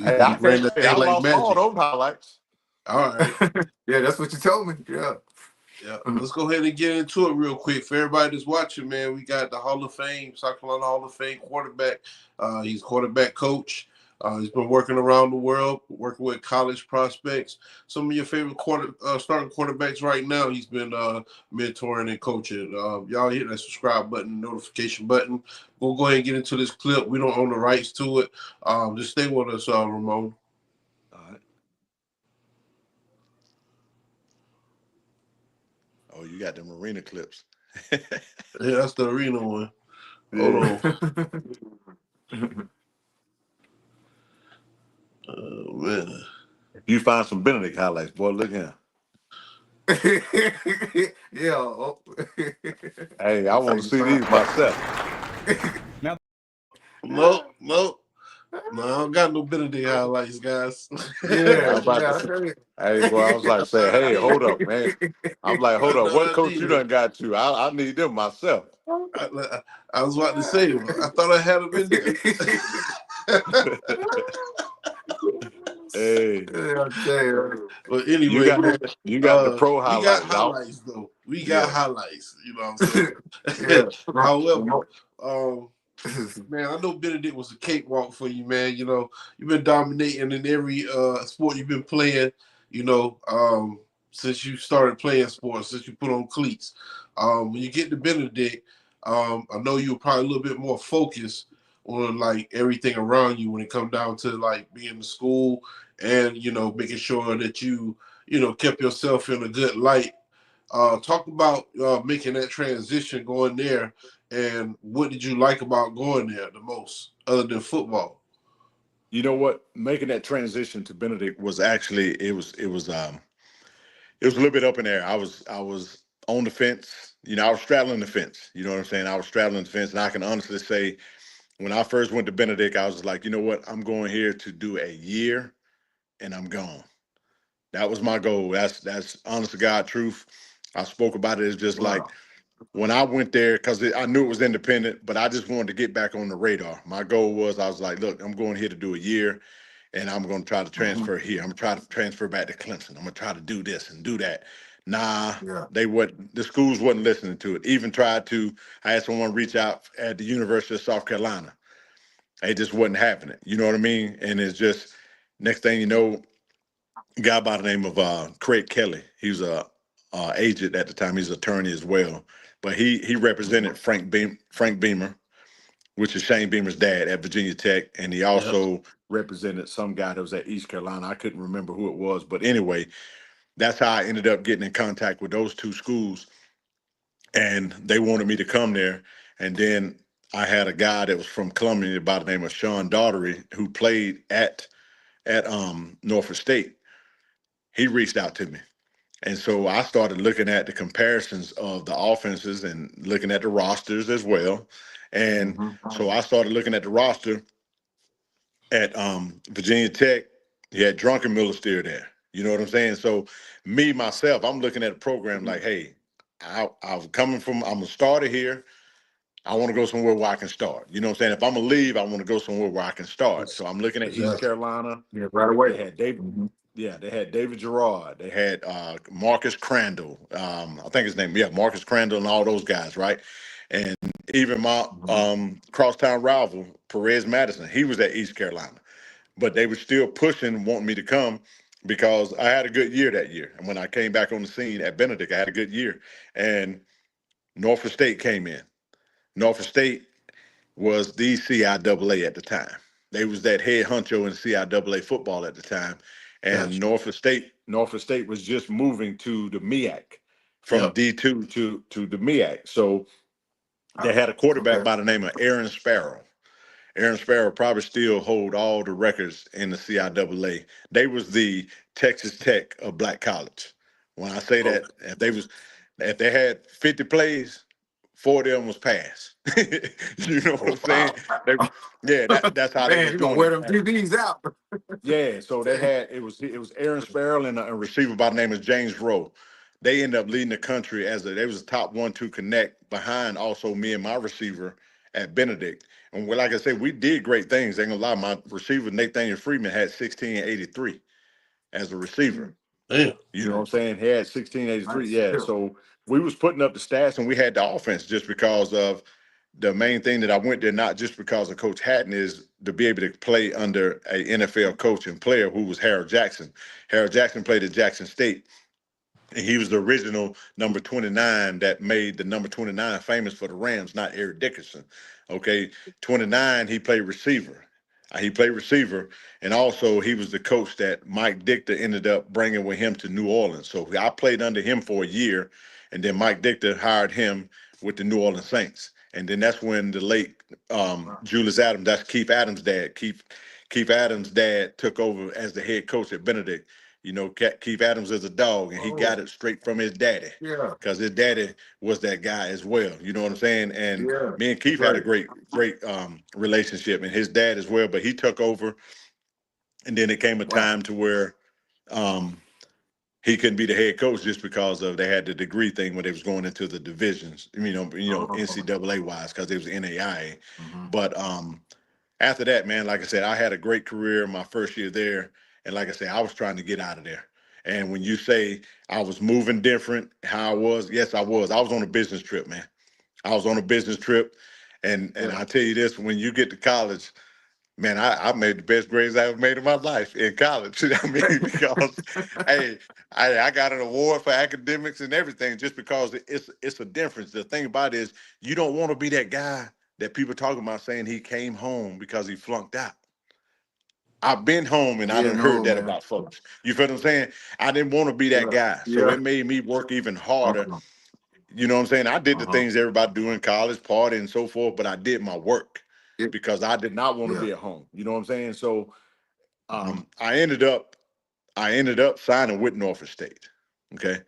Hey, you I ran can't that say thing I like lost all magic. those highlights. All right. Yeah, that's what you told me. Yeah. Yeah, let's go ahead and get into it real quick. For everybody that's watching, man, we got the Hall of Fame, South Carolina Hall of Fame quarterback. He's quarterback coach. He's been working around the world, working with college prospects. Some of your favorite starting quarterbacks right now. He's been mentoring and coaching. Y'all hit that subscribe button, notification button. We'll go ahead and get into this clip. We don't own the rights to it. Just stay with us, Ramon. All right. Oh, you got the marina clips. Yeah, that's the arena one. Hold Yeah. on. Oh, man. You find some Benedict highlights, boy. Look here. Yeah. Oh. Hey, I That's how want to you see find. these myself. No, no. No, I don't got no Benedict highlights, guys. Hey, Yeah, I'm about to yeah. say, hey, boy, I was like, That's say, not hey, needed. hold up, man. I'm like, hold That's up, what not coach you needed. done got to? I need them myself. I was about to say, I thought I had them in there. Hey, Yeah, I tell you. Well, you anyway, got man, you got the pro we got highlights, y'all. highlights though. We got Yeah. highlights. You know what I'm saying? Yeah. However, um, man, I know Benedict was a cakewalk for you, man. You know, you've been dominating in every sport you've been playing, you know, since you started playing sports, since you put on cleats. When you get to Benedict, I know you were probably a little bit more focused on like everything around you when it come down to like being in school and, you know, making sure that you know, kept yourself in a good light. Talk about making that transition going there, and what did you like about going there the most, other than football? You know what? Making that transition to Benedict was actually it was a little bit up in there. I was on the fence. You know, I was straddling the fence. You know what I'm saying? I was straddling the fence, and I can honestly say, when I first went to Benedict, I was like, you know what? I'm going here to do a year, and I'm gone. That was my goal. That's honest to God truth. I spoke about it as just like Wow. when I went there because I knew it was independent, but I just wanted to get back on the radar. My goal was I was like, look, I'm going here to do a year, and I'm going to try to Mhm. transfer here. I'm going to try to transfer back to Clemson. I'm going to try to do this and do that. Nah, Yeah. the schools wasn't listening to it. Even tried to, I had someone reach out at the University of South Carolina. It just wasn't happening. You know what I mean? And it's just, next thing you know, a guy by the name of Craig Kelly. He was a agent at the time. He's an attorney as well. But he represented Frank Beamer, which is Shane Beamer's dad at Virginia Tech, and he Yeah. also represented some guy that was at East Carolina. I couldn't remember who it was, but anyway, that's how I ended up getting in contact with those two schools, and they wanted me to come there. And then I had a guy that was from Columbia by the name of Sean Daughtery, who played at Norfolk State. He reached out to me. And so I started looking at the comparisons of the offenses and looking at the rosters as well. And Mhm. so I started looking at the roster at Virginia Tech. He had Drunken Miller still there. You know what I'm saying? So me, myself, I'm looking at a program like, hey, I'm a starter here. I want to go somewhere where I can start. You know what I'm saying? If I'm going to leave, I want to go somewhere where I can start. So I'm looking at East Carolina. Yeah, right away. They had David. Yeah, they had David Gerard. They had Marcus Crandall. I think his name, Marcus Crandall and all those guys, right? And even my crosstown rival, Perez Madison, he was at East Carolina. But they were still pushing, wanting me to come because I had a good year that year. And when I came back on the scene at Benedict, I had a good year. And Norfolk State came in. Norfolk State was the CIAA at the time. They was that head honcho in CIAA football at the time. And Norfolk State was just moving to the MEAC from D2 to the MEAC. So they had a quarterback by the name of Aaron Sparrow. Aaron Sparrow probably still hold all the records in the CIAA. They was the Texas Tech of black college. When I say that, if they had 50 plays, 40 of them was pass. You know what I'm saying? That's how they was Gonna doing wear it. them DBs out. Yeah, so they had it was Aaron Sparrow and a receiver by the name of James Rowe. They ended up leading the country they was the top 1-2 connect behind also me and my receiver at Benedict. And like I said, we did great things. Ain't gonna lie, my receiver Nathaniel Freeman had 1683 as a receiver. Damn. You know what I'm saying? He had 1683. Yeah. So we was putting up the stats and we had the offense just because of the main thing that I went there, not just because of Coach Hatton, is to be able to play under a NFL coach and player who was Harold Jackson. Harold Jackson played at Jackson State. And he was the original number 29 that made the number 29 famous for the Rams, not Eric Dickerson. Okay, 29, he played receiver. And also he was the coach that Mike Dichter ended up bringing with him to New Orleans. So I played under him for a year, and then Mike Dichter hired him with the New Orleans Saints. And then that's when the late Julius Adams, that's Keith Adams' dad. Keith Adams' dad took over as the head coach at Benedict. You know, Keith Adams is a dog, and he got it straight from his daddy. Yeah. Because his daddy was that guy as well. You know what I'm saying? And me and Keith had a great relationship, and his dad as well. But he took over, and then it came a time to where he couldn't be the head coach just because of they had the degree thing when they was going into the divisions. NCAA wise, because it was NAIA. But after that, man, like I said, I had a great career my first year there. And like I said, I was trying to get out of there. And when you say I was moving different, how I was, yes, I was. I was on a business trip, man. I was on a business trip. And I tell you this, when you get to college, man, I made the best grades I ever made in my life in college. I mean, because hey, I got an award for academics and everything just because it's a difference. The thing about it is you don't want to be that guy that people talking about saying he came home because he flunked out. I've been home and I done heard that about folks. You feel what I'm saying? I didn't want to be that guy. So it made me work even harder. You know what I'm saying? I did the things everybody do in college, party and so forth, but I did my work because I did not want to be at home. You know what I'm saying? So I ended up signing with Norfolk State. Okay.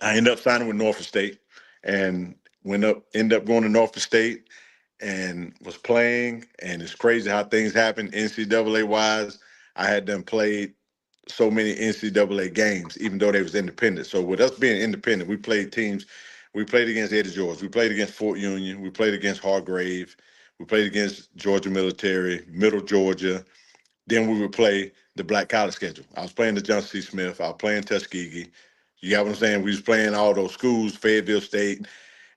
I ended up signing with Norfolk State and ended up going to Norfolk State and was playing. And it's crazy how things happen NCAA wise. I had done played so many NCAA games, even though they was independent. So with us being independent, we played teams. We played against Eddie George. We played against Fort Union. We played against Hargrave. We played against Georgia Military, Middle Georgia. Then we would play the black college schedule. I was playing the Johnson C. Smith. I was playing Tuskegee. You got what I'm saying? We was playing all those schools, Fayetteville State.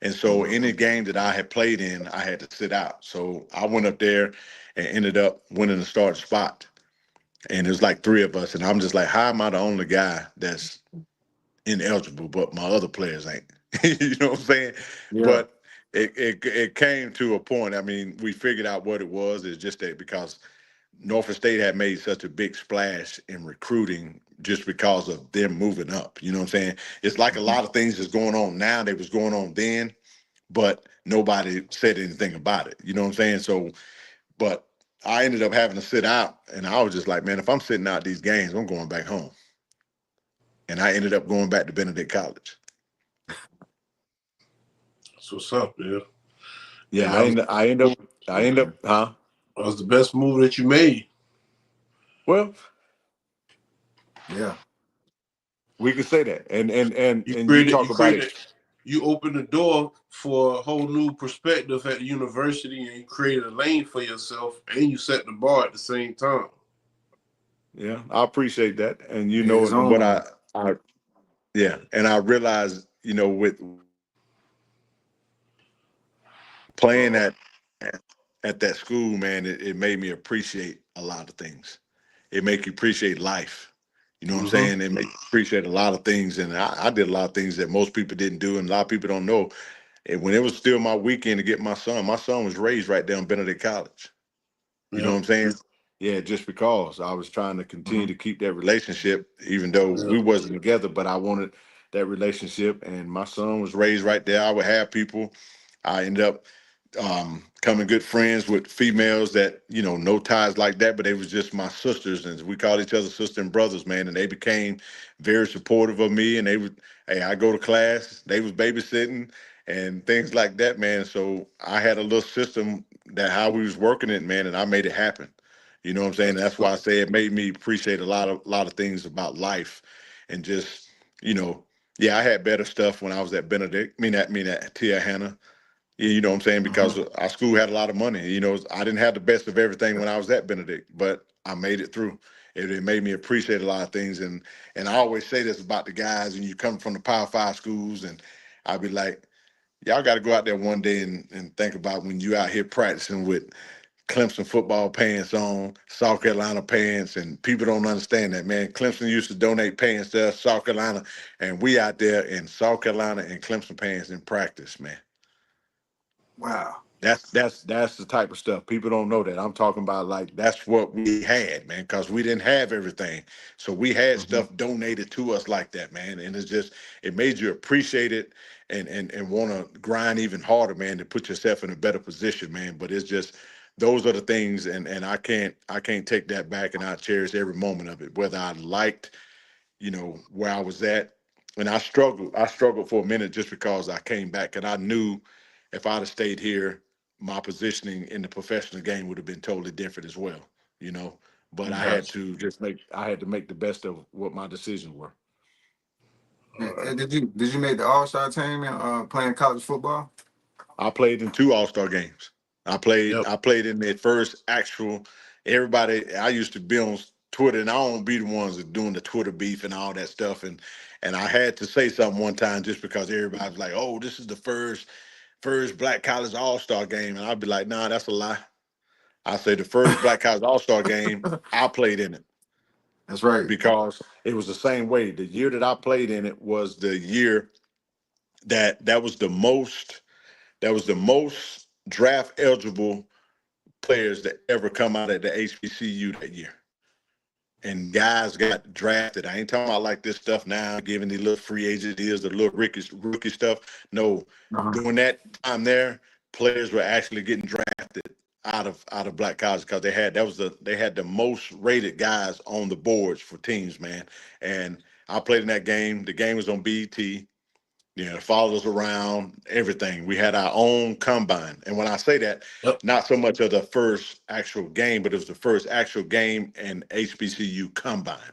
And so any game that I had played in, I had to sit out. So I went up there and ended up winning the starting spot. And it was like three of us. And I'm just like, how am I the only guy that's ineligible, but my other players ain't? You know what I'm saying? Yeah. But it came to a point. I mean, we figured out what it was. It's just that because Norfolk State had made such a big splash in recruiting just because of them moving up. You know what I'm saying? It's like a lot of things that's going on now that was going on then, but nobody said anything about it. You know what I'm saying? So, but I ended up having to sit out, and I was just like, man, if I'm sitting out these games, I'm going back home. And I ended up going back to Benedict College. That's what's up, man. Yeah, I end up, huh? That was the best move that you made. Well, Yeah. We can say that. And You you created, talk you about it. created, you opened the door for a whole new perspective at the university, and you created a lane for yourself, and you set the bar at the same time. Yeah, I appreciate that. And you Yeah, know, his and what own. I yeah, and I realized, you know, with playing Uh-oh. at that school, man, it made me appreciate a lot of things. It make you appreciate life. You know what I'm Mm-hmm. saying? It make you appreciate a lot of things. And I did a lot of things that most people didn't do, and a lot of people don't know. And when it was still my weekend to get my son was raised right there in Benedict College. You know what Yep. I'm saying? Yeah, just because I was trying to continue Mhm. to keep that relationship, even though Yep. we wasn't together, but I wanted that relationship. And my son was raised right there. I would have people. I ended up coming good friends with females that, you know, no ties like that, but they was just my sisters, and we called each other sister and brothers, man. And they became very supportive of me. And they would, hey, I go to class, they was babysitting and things like that, man. So I had a little system that how we was working it, man, and I made it happen. You know what I'm saying? That's why I say it made me appreciate a lot of things about life, and just, you know, yeah, I had better stuff when I was at Benedict. I mean at Tia Hannah. Yeah, you know what I'm saying? Because Mhm. our school had a lot of money. You know, I didn't have the best of everything when I was at Benedict, but I made it through. It made me appreciate a lot of things. And I always say this about the guys, and you come from the Power Five schools, and I'll be like, y'all got to go out there one day and think about when you out here practicing with Clemson football pants on, South Carolina pants, and people don't understand that, man. Clemson used to donate pants to us, South Carolina, and we out there in South Carolina and Clemson pants in practice, man. Wow. That's the type of stuff people don't know. That I'm talking about, like that's what we had, man, because we didn't have everything. So we had Mhm. stuff donated to us like that, man. And it's just it made you appreciate it and want to grind even harder, man, to put yourself in a better position, man. But it's just those are the things, and I can't take that back, and I cherish every moment of it, whether I liked, you know, where I was at. And I struggled for a minute just because I came back, and I knew if I'd have stayed here, my positioning in the professional game would have been totally different as well, you know. But I Yeah. had to just make the best of what my decisions were. And did you make the All-Star team in playing college football? I played in two All-Star games. I played Yep. I played in the first actual. Everybody, I used to be on Twitter, and I don't be the ones that doing the Twitter beef and all that stuff. And I had to say something one time just because everybody was like, "Oh, this is the first Black College All-Star game," and I'd be like, "Nah, that's a lie." I say the first Black College All-Star game, I played in it That's right. because it was the same way. The year that I played in it was the year that was the most draft eligible players that ever come out of the HBCU that year. And guys got drafted. I ain't talking about like this stuff now, giving the little free agent deals, the little rookie stuff. No, Uh-huh. during that time there, players were actually getting drafted out of black colleges because they had the most rated guys on the boards for teams, man. And I played in that game. The game was on BET. Yeah, followed us around, everything. We had our own combine. And when I say that, Yep. not so much of the first actual game, but it was the first actual game and HBCU combine.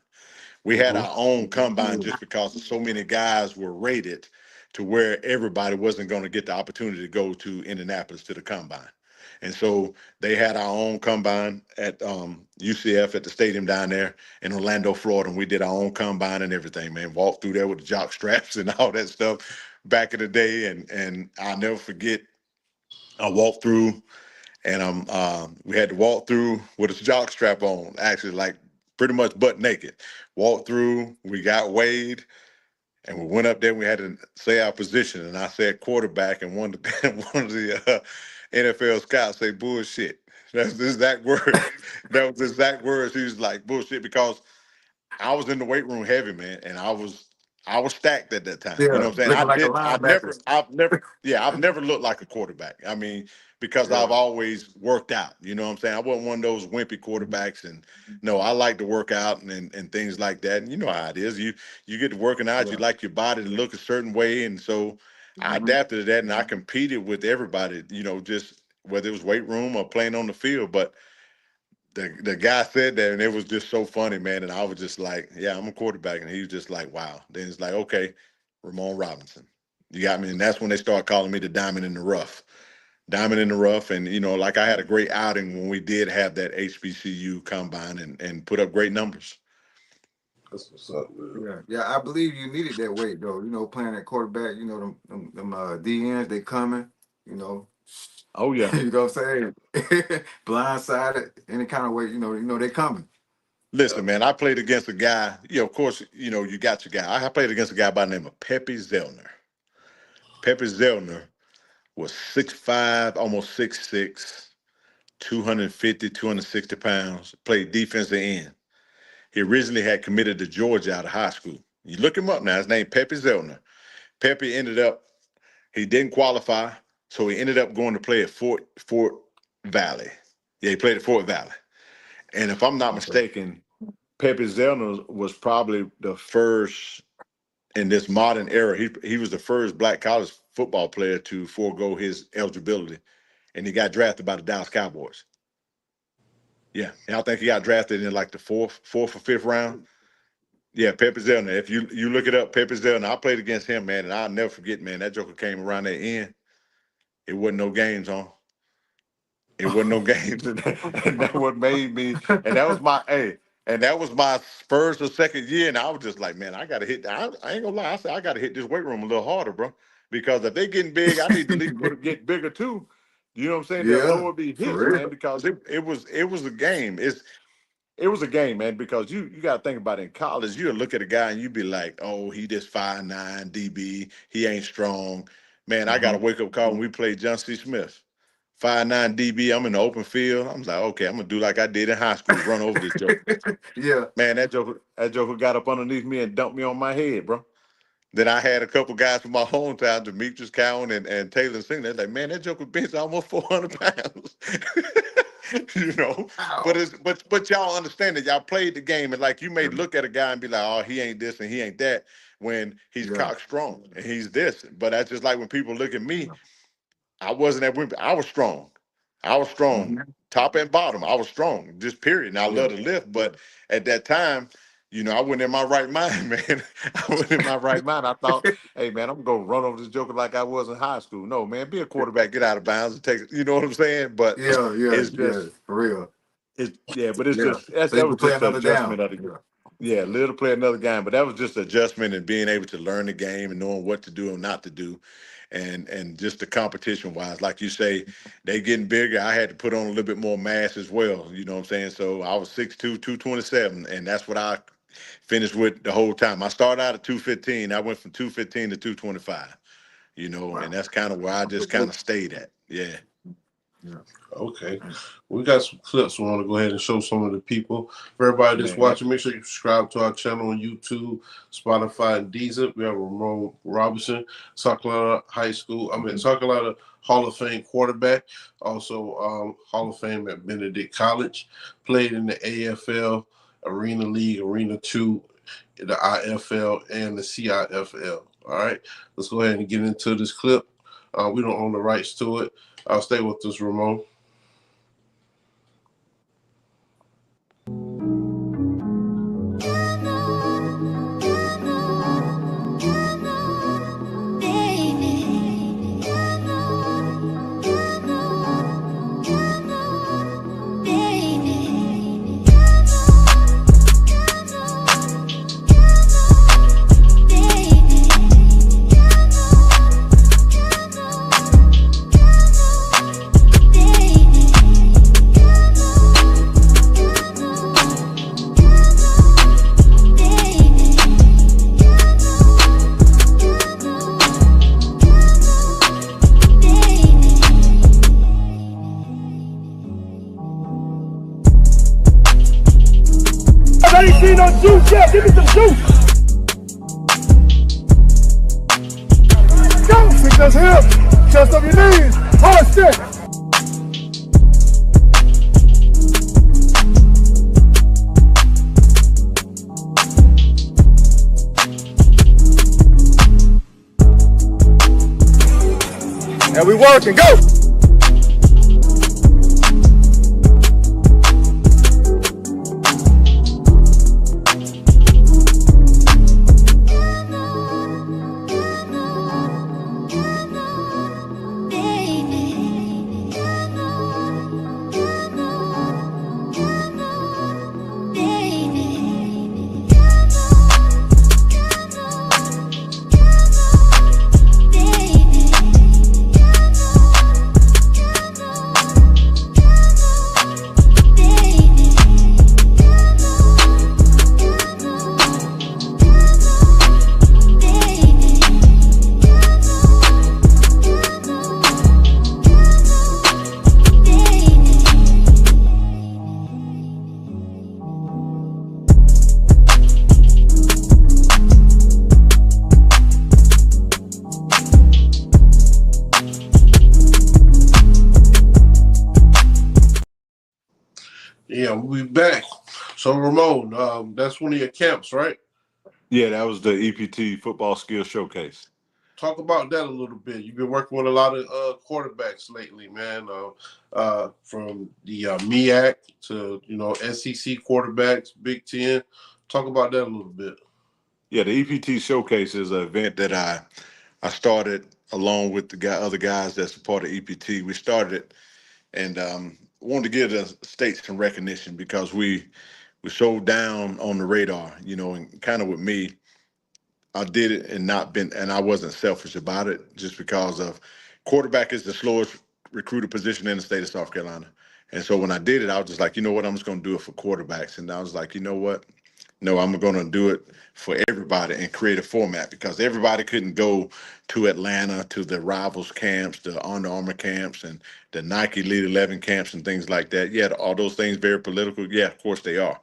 We had Mm-hmm. our own combine just because so many guys were rated to where everybody wasn't going to get the opportunity to go to Indianapolis to the combine. And so they had our own combine at UCF at the stadium down there in Orlando, Florida. And we did our own combine and everything, man. Walked through there with the jock straps and all that stuff back in the day. And I'll never forget, I walked through and we had to walk through with a jock strap on, actually, like pretty much butt naked. Walked through, we got weighed, and we went up there. And we had to say our position, and I said quarterback, and one of the, one of the NFL scouts say bullshit. That's the exact words. That was the exact words. He was like bullshit because I was in the weight room heavy, man, and I was stacked at that time. You know Yeah, what I'm saying? looking like a linebacker. I've never looked like a quarterback. I mean, because Yeah. I've always worked out. You know what I'm saying? I wasn't one of those wimpy quarterbacks, and no, I like to work out and things like that. And you know how it is. You get to working out, you Yeah. like your body to look a certain way, and so I Mhm. adapted to that, and I competed with everybody. You know, just whether it was weight room or playing on the field, but the guy said that, and it was just so funny, man. And I was just like, yeah, I'm a quarterback. And he was just like, wow. Then it's like, okay, Ramon Robinson. You got me. And that's when they start calling me the diamond in the rough. Diamond in the rough. And, like I had a great outing when we did have that HBCU combine and put up great numbers. That's what's up, man. Yeah, I believe you needed that weight, though. Playing at quarterback, them DNs, they coming, Oh, yeah. You know what I'm saying? Blindsided, any kind of way, they coming. Listen, man, I played against a guy, of course, you got your guy. I played against a guy by the name of Pepe Zellner. Pepe Zellner was 6'5", almost 6'6", 250, 260 pounds, played defensive end. He originally had committed to Georgia out of high school. You look him up now, his name Pepe Zellner. Pepe he didn't qualify, so he ended up going to play at Fort Valley. Yeah, he played at Fort Valley. And if I'm not mistaken, Pepe Zellner was probably the first in this modern era. He was the first black college football player to forego his eligibility, and he got drafted by the Dallas Cowboys. Yeah, and I think he got drafted in like the fourth or fifth round. Yeah, Pepe Zellner. If you look it up, Pepe Zellner. I played against him, man, and I'll never forget, man. That joker came around that end. It wasn't no games on. It wasn't no games, and that what made me. And that was my first or second year, and I was just like, man, I got to hit. I ain't gonna lie. I said I got to hit this weight room a little harder, bro, because if they getting big, I need to at least get bigger too. You know what I'm saying? Yeah, they'll lower me hits, man, because it was a game. It was a game, man, because you got to think about it. In college, you'll look at a guy and you be like, oh, he just 5'9", DB. He ain't strong. Man, I got a wake-up call when we played John C. Smith. 5'9" DB, I'm in the open field. I'm like, okay, I'm going to do like I did in high school, run over this joker. Yeah. Man, that joker got up underneath me and dumped me on my head, bro. Then I had a couple guys from my hometown, Demetrius Cowan and Taylor Singh. They're like, man, that joker bench almost 400 pounds. But y'all understand that y'all played the game, and like you may look at a guy and be like, oh, he ain't this and he ain't that, when he's cock strong and he's this. But that's just like when people look at me, I wasn't at Wimbledon. I was strong. Top and bottom. I was strong, just period. And I love to lift, but at that time, I wasn't in my right mind, man. I wasn't in my right mind. I thought, hey, man, I'm going to run over this joker like I was in high school. No, man, be a quarterback, get out of bounds and take it. You know what I'm saying? But it's just for real. It's just that was just an adjustment of the game. Yeah, little play another game, but that was just adjustment and being able to learn the game and knowing what to do and not to do. And just the competition wise, like you say, they getting bigger. I had to put on a little bit more mass as well. You know what I'm saying? So I was 6'2", 227, and that's what I finished with the whole time. I started out at 215. I went from 215 to 225. And that's kind of where I just kind of stayed at. Yeah. Okay. We got some clips we want to go ahead and show some of the people. For everybody that's watching, make sure you subscribe to our channel on YouTube, Spotify, and Deezer. We have Ramon Robinson, South Carolina Hall of Fame quarterback, also Hall of Fame at Benedict College, played in the AFL, Arena League, Arena 2, the IFL, and the CIFL. All right, let's go ahead and get into this clip. We don't own the rights to it. Stay with us, Ramon. I ain't seen no juice yet. Give me some juice. Go. Pick those hips. Chest up your knees. Hard stick. And we working. Go. Yeah, we'll be back. So Ramon, that's one of your camps, right? Yeah, that was the EPT Football Skills Showcase. Talk about that a little bit. You've been working with a lot of quarterbacks lately, man. From the MEAC to SEC quarterbacks, Big Ten. Talk about that a little bit. Yeah, the EPT Showcase is an event that I started along with the other guys that's a part of EPT. We started it and wanted to give the state some recognition because we so down on the radar, and kind of with me, I did it and I wasn't selfish about it just because of quarterback is the slowest recruited position in the state of South Carolina. And so when I did it, I was just like, you know what, I'm just going to do it for quarterbacks. And I was like, you know what? No, I'm going to do it for everybody and create a format because everybody couldn't go to Atlanta to the Rivals camps, the Under Armour camps, and the Nike Elite 11 camps and things like that. Yeah, all those things very political. Yeah, of course they are.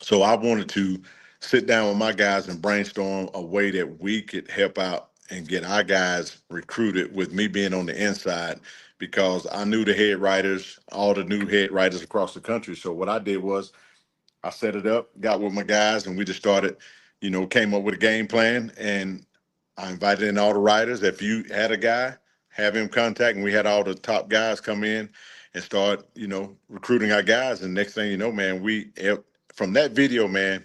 So I wanted to sit down with my guys and brainstorm a way that we could help out and get our guys recruited with me being on the inside because I knew the head writers, all the new head writers across the country. So what I did was I set it up, got with my guys, and we just started, came up with a game plan. And I invited in all the writers. If you had a guy, have him contact, and we had all the top guys come in and start, recruiting our guys. And next thing you know, man, from that video, man,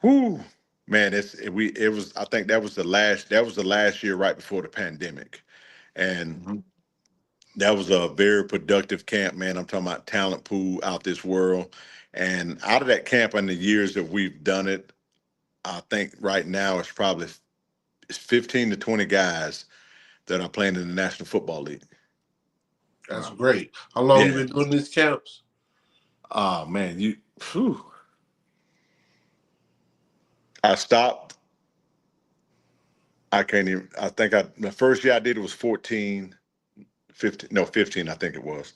whoo, man, I think that was the last year right before the pandemic. And that was a very productive camp, man. I'm talking about talent pool out this world. And out of that camp and the years that we've done it, I think right now it's 15 to 20 guys that are playing in the National Football League. That's great. How long you been doing these camps? Man, I stopped. I can't even, the first year I did it was 15, I think it was.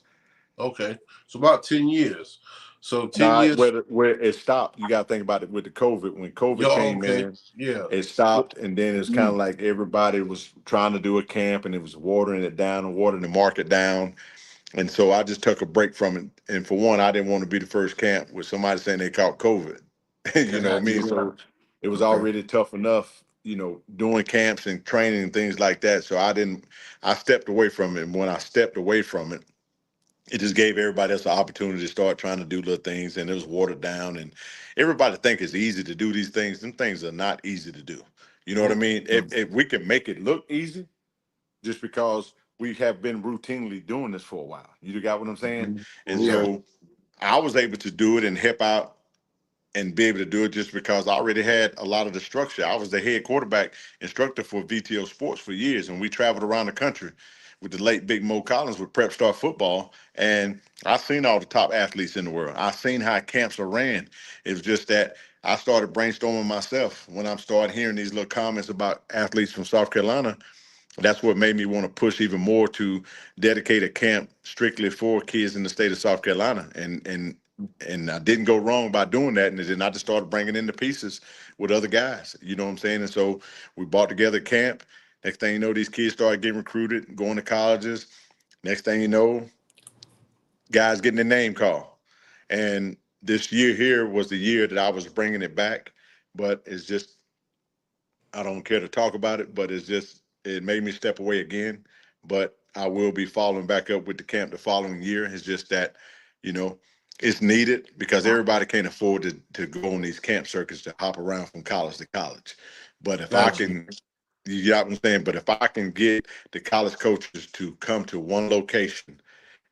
Okay. So about 10 years. So 10 years. Where it stopped, you got to think about it with the COVID. When COVID came in, it stopped. And then it's kind of like everybody was trying to do a camp and it was watering it down and watering the market down. And so I just took a break from it. And for one, I didn't want to be the first camp with somebody saying they caught COVID. You know what I mean? So it was already tough enough, doing camps and training and things like that. So I stepped away from it. And when I stepped away from it, it just gave everybody else an opportunity to start trying to do little things, and it was watered down. And everybody think it's easy to do these things. Them things are not easy to do. You know what I mean? If we can make it look easy, just because we have been routinely doing this for a while. You got what I'm saying? And so I was able to do it and help out and be able to do it just because I already had a lot of the structure. I was the head quarterback instructor for VTO Sports for years, and we traveled around the country with the late Big Mo Collins with Prep Star Football. And I've seen all the top athletes in the world. I've seen how camps are ran. It was just that I started brainstorming myself when I started hearing these little comments about athletes from South Carolina. That's what made me want to push even more to dedicate a camp strictly for kids in the state of South Carolina. And I didn't go wrong by doing that. And then I just started bringing in the pieces with other guys. You know what I'm saying? And so we brought together camp. Next thing you know, these kids started getting recruited, going to colleges. Next thing you know, guys getting their name called. And this year here was the year that I was bringing it back. But it's just, I don't care to talk about it, but it made me step away again. But I will be following back up with the camp the following year. It's just that, it's needed because everybody can't afford to go on these camp circuits to hop around from college to college. But if I can, you got what I'm saying? But if I can get the college coaches to come to one location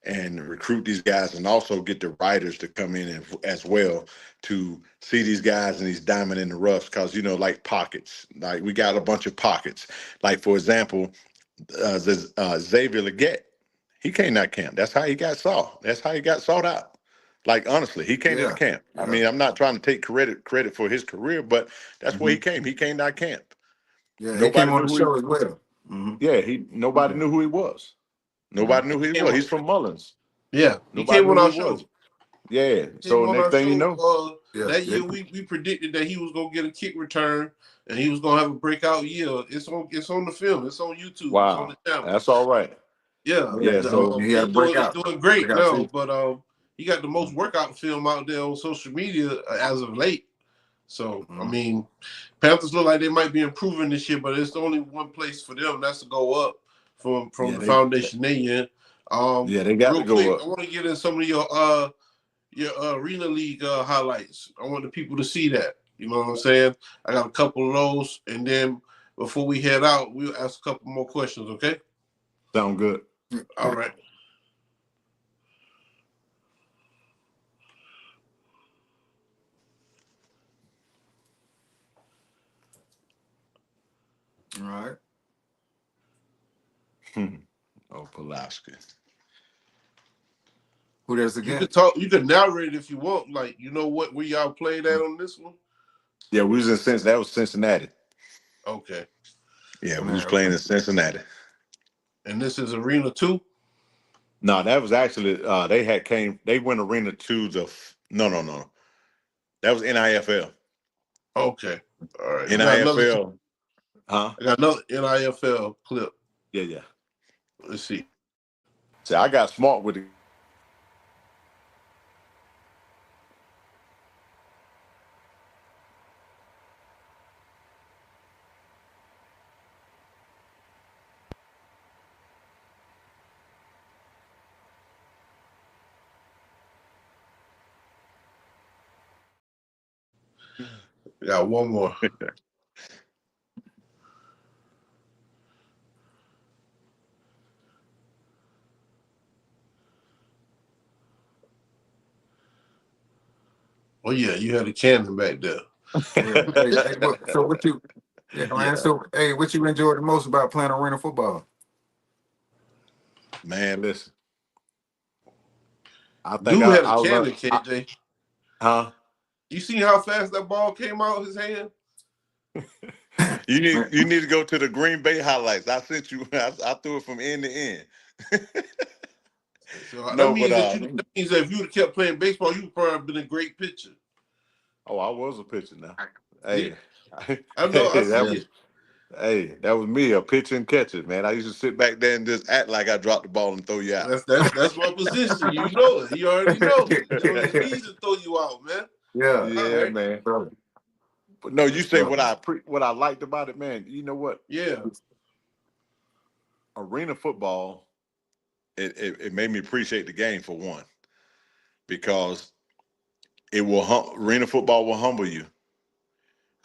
and recruit these guys and also get the writers to come in as well to see these guys and these diamond in the roughs because, like pockets, like we got a bunch of pockets. Like, for example, Xavier Leggett, he came to camp. That's how he got sought out. Like, honestly, he came to the camp. I mean, I'm not trying to take credit for his career, but that's where he came. He came to our camp. Yeah, he came on the show as well. Yeah, nobody knew who he was. Nobody knew who he was. He's from Mullins. Yeah, he came on our show. Yeah. So next thing you know, that year we predicted that he was gonna get a kick return and he was gonna have a breakout year. It's on the film. It's on YouTube. Wow, it's on the channel. that's all right. Yeah. Yeah. So he had a breakout. He's doing great now, but he got the most workout film out there on social media as of late. So I mean, Panthers look like they might be improving this year, but it's only one place for them. That's to go up from the foundation they in. They got to go quick, up. I want to get in some of your Arena League highlights. I want the people to see that. You know what I'm saying? I got a couple of those, and then before we head out, we'll ask a couple more questions. Okay? Sound good. All right. All right. Oh, Pulaski. Who there's again? You can talk. You can narrate if you want. Like, you know what? Where y'all played at on this one? Yeah, we was in Cincinnati. That was Cincinnati. Okay. Yeah, we was playing in Cincinnati. And this is Arena 2? No, that was actually they went Arena 2 no. That was NIFL. Okay. All right. NIFL. Huh? I got another NIFL clip. Yeah. Let's see. See, I got smart with it. I got one more. Oh yeah, you had a cannon back there. So what you? Yeah, man. So what you enjoyed the most about playing arena football? Man, listen. I think Dude had a I'll cannon, learn. KJ. Huh? You see how fast that ball came out his hand? You need to go to the Green Bay highlights. I sent you. I threw it from end to end. So that No, means but that means that if you would have kept playing baseball, you would probably have been a great pitcher. oh, I was a pitcher now. See? Hey, I know. I see it. Hey, that was me, a pitcher and catcher, man. I used to sit back there and just act like I dropped the ball and throw you out. That's my position. You know it. You already know. You don't need to throw you out, man. Yeah, man. But no, you say what I liked about it, man. You know what? Yeah. Arena football, it made me appreciate the game for one, because arena football will humble you.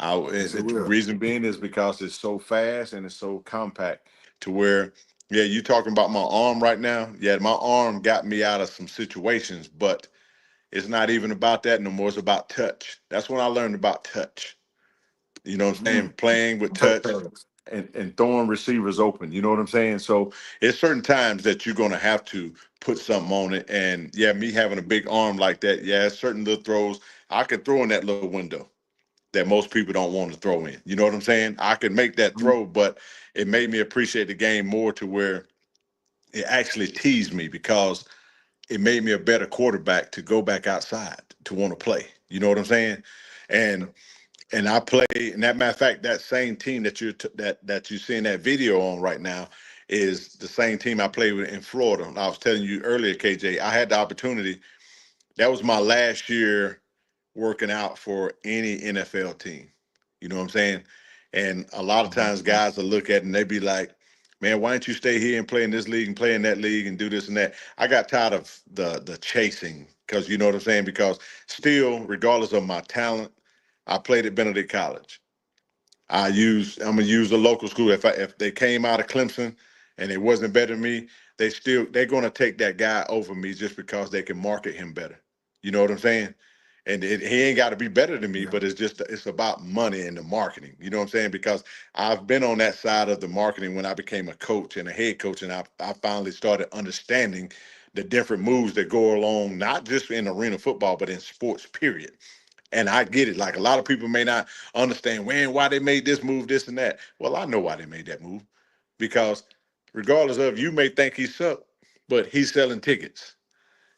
The reason being is because it's so fast and it's so compact to where, you talking about my arm right now. Yeah, my arm got me out of some situations, but it's not even about that no more. It's about touch. That's when I learned about touch. You know what I'm saying? Playing with touch and throwing receivers open. You know what I'm saying? So it's certain times that you're going to have to put something on it. And me having a big arm like that, certain little throws, I can throw in that little window that most people don't want to throw in. You know what I'm saying? I could make that throw, but it made me appreciate the game more to where it actually teased me, because it made me a better quarterback to go back outside to want to play. You know what I'm saying? And I play, and that matter of fact, that same team that that you seeing that video on right now is the same team I played with in Florida. And I was telling you earlier, KJ, I had the opportunity. That was my last year working out for any NFL team. You know what I'm saying? And a lot of times guys will look at it and they be like, man, why don't you stay here and play in this league and play in that league and do this and that? I got tired of the chasing, because you know what I'm saying? Because still, regardless of my talent, I played at Benedict College. I'm gonna use the local school. If they came out of Clemson and it wasn't better than me, they're gonna take that guy over me just because they can market him better. You know what I'm saying? And he ain't got to be better than me, but it's about money and the marketing. You know what I'm saying? Because I've been on that side of the marketing when I became a coach and a head coach, and I finally started understanding the different moves that go along, not just in arena football, but in sports, period. And I get it. Like, a lot of people may not understand why they made this move, this and that. Well, I know why they made that move, because regardless of, you may think he sucked, but he's selling tickets.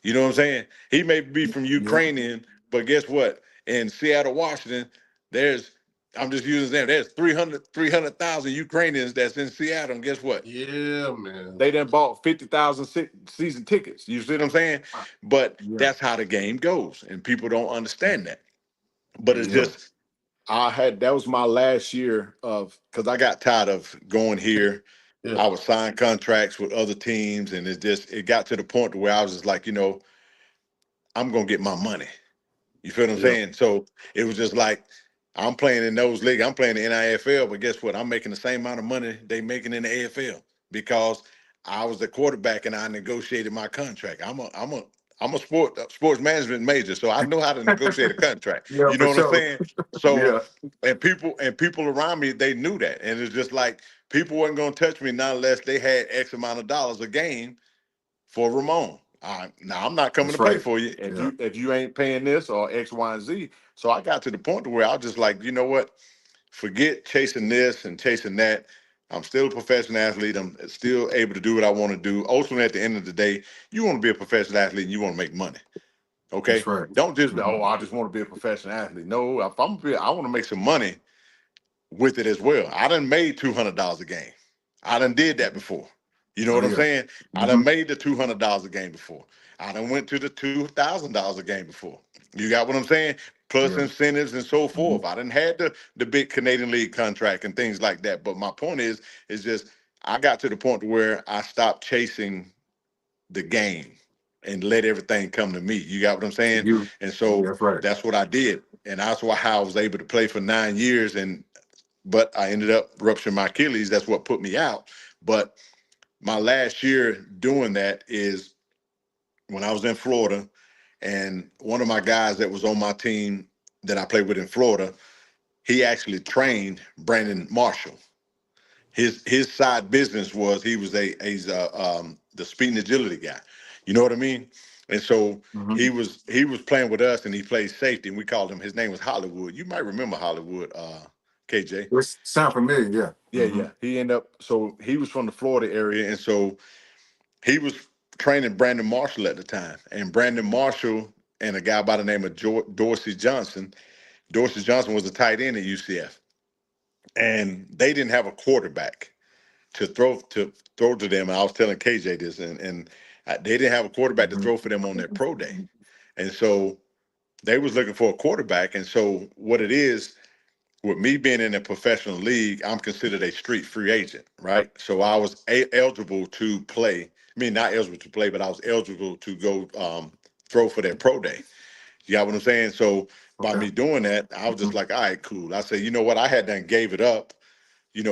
You know what I'm saying? He may be from Ukrainian, but guess what? In Seattle, Washington, there's I'm just using them. There's 300,000 Ukrainians that's in Seattle. And guess what? Yeah, man. They done bought 50,000 season tickets. You see what I'm saying? But Yeah. that's how the game goes. And people don't understand that. But it's Yeah. just, that was my last year because I got tired of going here. Yeah. I would sign contracts with other teams. And it got to the point where I was just like, I'm going to get my money. You feel what I'm Yeah. saying? So it was just like, I'm playing in those leagues. I'm playing the NIFL, but guess what? I'm making the same amount of money they making in the AFL because I was the quarterback and I negotiated my contract. I'm a sports management major, so I know how to negotiate a contract. Yeah, You for know what I'm sure. saying? So Yeah. and people around me, they knew that, and it's just like people wasn't gonna touch me not unless they had X amount of dollars a game for Ramon. Now I'm not coming That's to play right. for you Yeah. if you ain't paying this or X, Y, and Z. So I got to the point where I was just like, you know what? Forget chasing this and chasing that. I'm still a professional athlete. I'm still able to do what I want to do. Ultimately, at the end of the day, you want to be a professional athlete and you want to make money. That's Okay? right. Don't just, Mhm. I just want to be a professional athlete. No, if I want to make some money with it as well. I done made $200 a game. I done did that before. You know Oh what I'm yeah. saying? I done Hmm. made the $200 a game before. I done went to the $2,000 a game before. You got what I'm saying? Plus Yeah. incentives and so Hmm. forth. I done had the big Canadian League contract and things like that. But my point is just I got to the point where I stopped chasing the game and let everything come to me. You got what I'm saying? You. And so That's right. that's what I did. And that's why how I was able to play for 9 years. But I ended up rupturing my Achilles. That's what put me out. But my last year doing that is when I was in Florida, and one of my guys that was on my team that I played with in Florida, he actually trained Brandon Marshall. His side business was he's the speed and agility guy. You know what I mean? And so Hmm. he was playing with us, and he played safety, and we called him. His name was Hollywood. You might remember Hollywood, KJ. This sound familiar. Yeah, Yeah. Hmm. yeah. So he was from the Florida area, and so he was training Brandon Marshall at the time. And Brandon Marshall and a guy by the name of Dorsey Johnson. Dorsey Johnson was a tight end at UCF, and they didn't have a quarterback to throw to them. And I was telling KJ this, and they didn't have a quarterback to Hmm. throw for them on their pro day, and so they was looking for a quarterback. And so what it is, with me being in a professional league, I'm considered a street free agent, right? So I was eligible to play. I mean, not eligible to play, but I was eligible to go throw for their pro day. You got what I'm saying? So by Okay. me doing that, I was Hmm. just like, all right, cool. I said, you know what? I had done gave it up,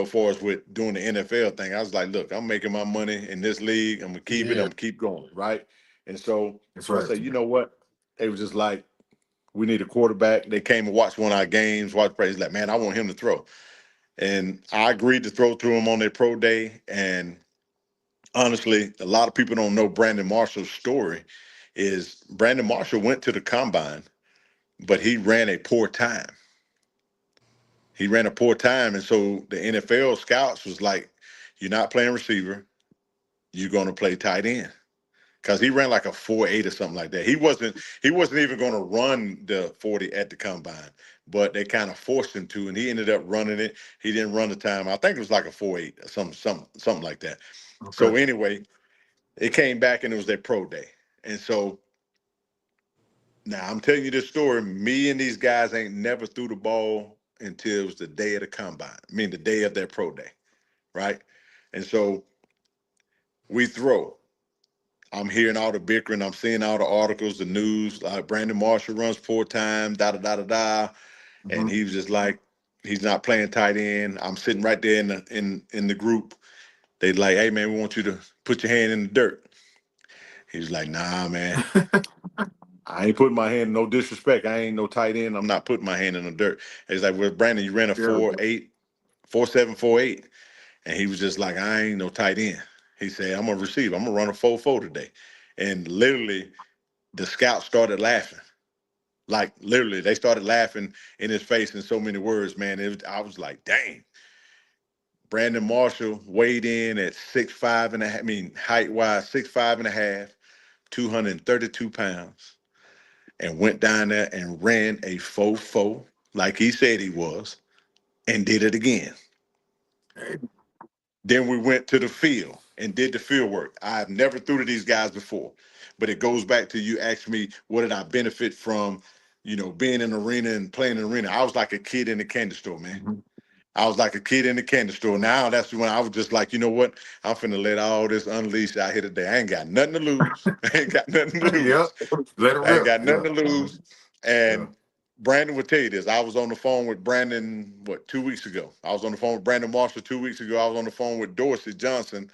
for us with doing the NFL thing. I was like, look, I'm making my money in this league. I'm gonna keep it. I'm Yeah. gonna keep going, right? And so That's I right. said, you know what? It was just like, we need a quarterback. They came and watched one of our games, watched plays. Like, man, I want him to throw. And I agreed to throw to him on their pro day. And honestly, a lot of people don't know Brandon Marshall's story. Is Brandon Marshall went to the combine, but he ran a poor time. He ran a poor time, and so the NFL scouts was like, "You're not playing receiver. You're going to play tight end." Because he ran like a 4.8 or something like that. He wasn't even going to run the 40 at the combine, but they kind of forced him to, and he ended up running it. He didn't run the time. I think it was like a 4.8 or something like that. Okay. So anyway, it came back and it was their pro day. And so now I'm telling you this story. Me and these guys ain't never threw the ball until it was the day of the combine. I mean, the day of their pro day, right? And so we throw. I'm hearing all the bickering. I'm seeing all the articles, the news. Like Brandon Marshall runs 4 times, da da da da da, and Hmm. he was just like, he's not playing tight end. I'm sitting right there in the group. They like, hey man, we want you to put your hand in the dirt. He was like, nah, man, I ain't putting my hand. No disrespect, I ain't no tight end. I'm not putting my hand in the dirt. He's like, well, Brandon, you ran a Yeah. 4.8, 4.7, 4.8, and he was just like, I ain't no tight end. He said, I'm gonna receive. I'm gonna run a 4.4 today, and literally the scouts started laughing. Like literally, they started laughing in his face in so many words, man. I was like, dang. Brandon Marshall weighed in at 6'5" and a half. I mean, height wise, 6'5" and a half, 232 pounds, and went down there and ran a 4.4 like he said he was. and did it again. Then we went to the field and did the field work. I've never threw to these guys before, but it goes back to you asked me, what did I benefit from, being in the arena and playing in the arena? I was like a kid in the candy store, man. Mm-hmm. I was like a kid in the candy store. Now that's when I was just like, you know what? I'm finna let all this unleash out here today. I ain't got nothing to lose. I ain't got nothing to Yep. lose. Let it I ain't rip. got nothing Yeah. to lose. Yeah. And Brandon would tell you this. I was on the phone with Brandon, 2 weeks ago? I was on the phone with Brandon Marshall 2 weeks ago. I was on the phone with Dorsey Johnson,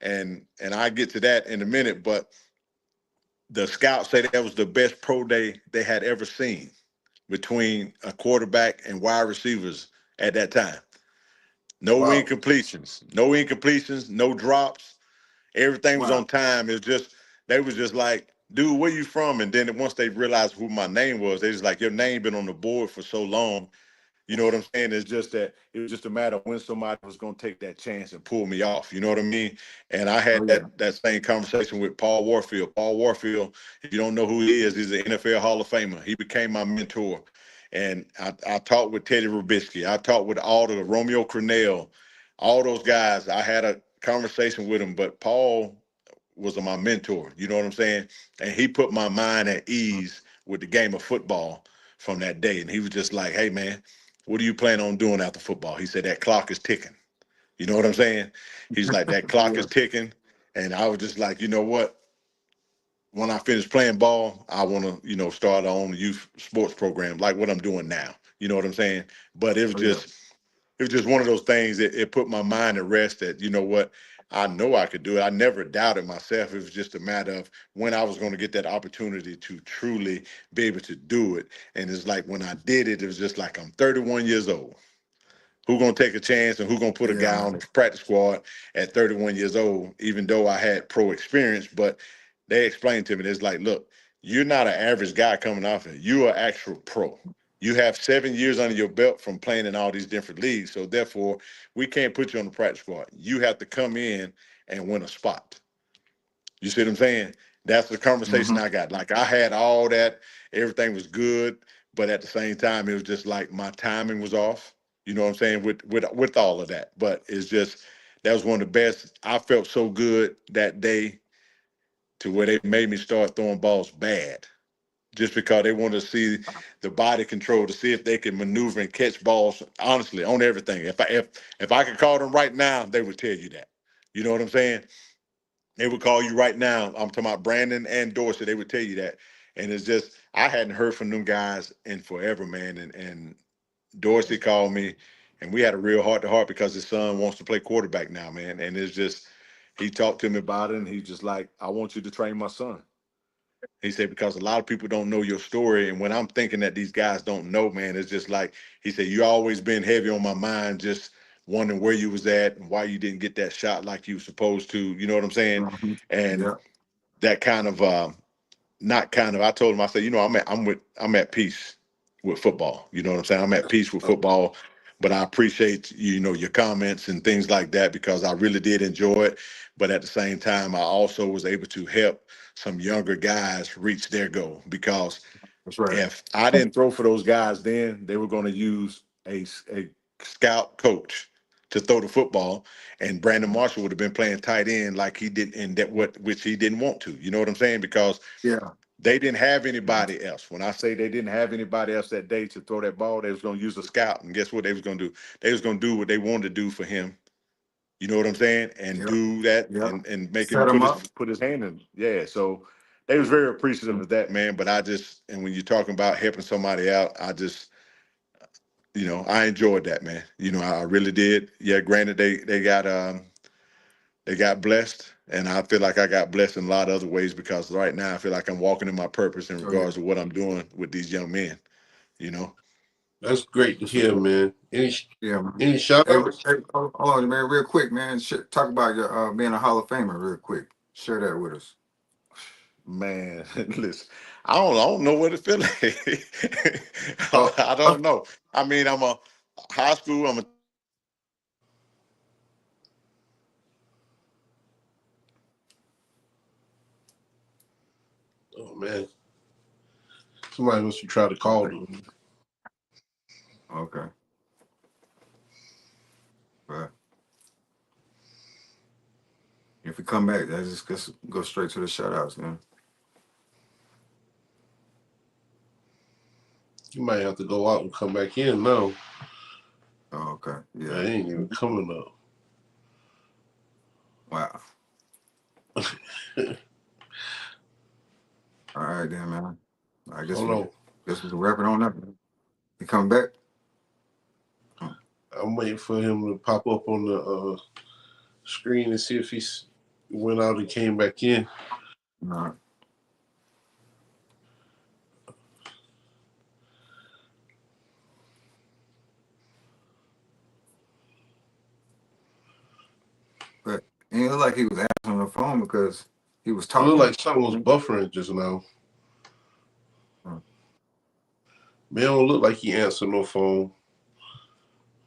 and I get to that in a minute. But the scouts say that was the best pro day they had ever seen between a quarterback and wide receivers at that time. No Wow. incompletions, no drops. Everything was Wow. on time. It was just, they was just like, dude, where you from? And then once they realized who my name was, they was like, your name been on the board for so long. You know what I'm saying? It's just that it was just a matter of when somebody was going to take that chance and pull me off. You know what I mean? And I had Oh yeah. that same conversation with Paul Warfield. Paul Warfield, if you don't know who he is, he's an NFL Hall of Famer. He became my mentor. And I talked with Teddy Rubisky. I talked with all the Romeo Crennel, all those guys. I had a conversation with him, but Paul was my mentor. You know what I'm saying? And he put my mind at ease with the game of football from that day. And he was just like, hey, man, what do you plan on doing after football? He said, that clock is ticking. You know what I'm saying? He's like, that clock Yeah. is ticking. And I was just like, you know what? When I finish playing ball, I want to, start our own youth sports program like what I'm doing now. You know what I'm saying? But Oh yeah. it was just one of those things that it put my mind at rest that, you know what, I know I could do it. I never doubted myself. It was just a matter of when I was going to get that opportunity to truly be able to do it. And it's like when I did it, it was just like I'm 31 years old. Who gonna take a chance and who gonna put a Yeah, guy on man. the practice squad at 31 years old, even though I had pro experience? But they explained to me, it's like, look, you're not an average guy coming off it. You're an actual pro. You have 7 years under your belt from playing in all these different leagues. So therefore, we can't put you on the practice squad. You have to come in and win a spot. You see what I'm saying? That's the conversation Mm-hmm. I got. Like I had all that, everything was good, but at the same time, it was just like my timing was off. You know what I'm saying? With all of that. But it's just that was one of the best. I felt so good that day to where they made me start throwing balls bad. Just because they wanted to see the body control to see if they can maneuver and catch balls honestly on everything. If I could call them right now, they would tell you that. You know what I'm saying? They would call you right now. I'm talking about Brandon and Dorsey. They would tell you that. And it's just, I hadn't heard from them guys in forever, man. And Dorsey called me and we had a real heart to heart because his son wants to play quarterback now, man. And it's just, he talked to me about it and he's just like, I want you to train my son. He said, because a lot of people don't know your story. And when I'm thinking that these guys don't know, man, it's just like, he said, you always been heavy on my mind, just wondering where you was at and why you didn't get that shot like you were supposed to. You know what I'm saying? Mm-hmm. And Yeah. that kind of, not kind of, I told him, I said, I'm at peace with football. You know what I'm saying? I'm at peace with football, but I appreciate, your comments and things like that because I really did enjoy it. But at the same time, I also was able to help some younger guys reach their goal because That's right. if I didn't throw for those guys then, they were going to use a scout coach to throw the football, and Brandon Marshall would have been playing tight end like he did in that which he didn't want to. You know what I'm saying? Because Yeah. they didn't have anybody else. When I say they didn't have anybody else that day to throw that ball, they was going to use a scout, and guess what they was going to do? They was going to do what they wanted to do for him. You know what I'm saying? And Yeah. do that Yeah. and make him Set them up. put his hand in. Yeah. So they was very appreciative of that, man. But and when you're talking about helping somebody out, I just, I enjoyed that, man. I really did. Yeah, granted they got blessed, and I feel like I got blessed in a lot of other ways because right now I feel like I'm walking in my purpose in Oh yeah. regards to what I'm doing with these young men, you know. That's great to For hear, sure. man. Yeah, man. Any shout Hey, outs? hold on, man, real quick, man. Talk about your being a Hall of Famer real quick. Share that with us. Man, listen, I don't know what it feel like. Oh, I don't know. I mean, I'm a high school. Oh man, somebody must have tried to call okay. them. Okay. If we come back, let's just go straight to the shout-outs, man. You might have to go out and come back in now. Oh, okay. Yeah. They ain't even coming up. Wow. All right, then, man. I guess we can wrap it on up. You come back? I'm waiting for him to pop up on the screen and see if he went out and came back in. All right. But it looked like he was answering the phone because he was talking. It looked like something was buffering just now. Man, don't look like he answered no phone.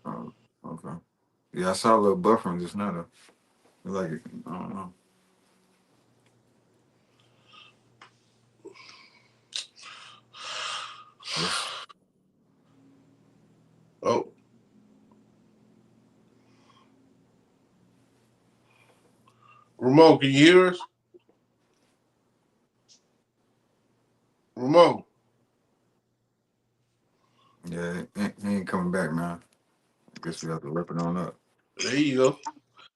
Oh, okay. Yeah, I saw a little buffering just now, though. Like, I don't know. Yes. Oh. Ramon, can you hear us? Ramon. Yeah, he ain't coming back, man. I guess we have to wrap it on up. There you go.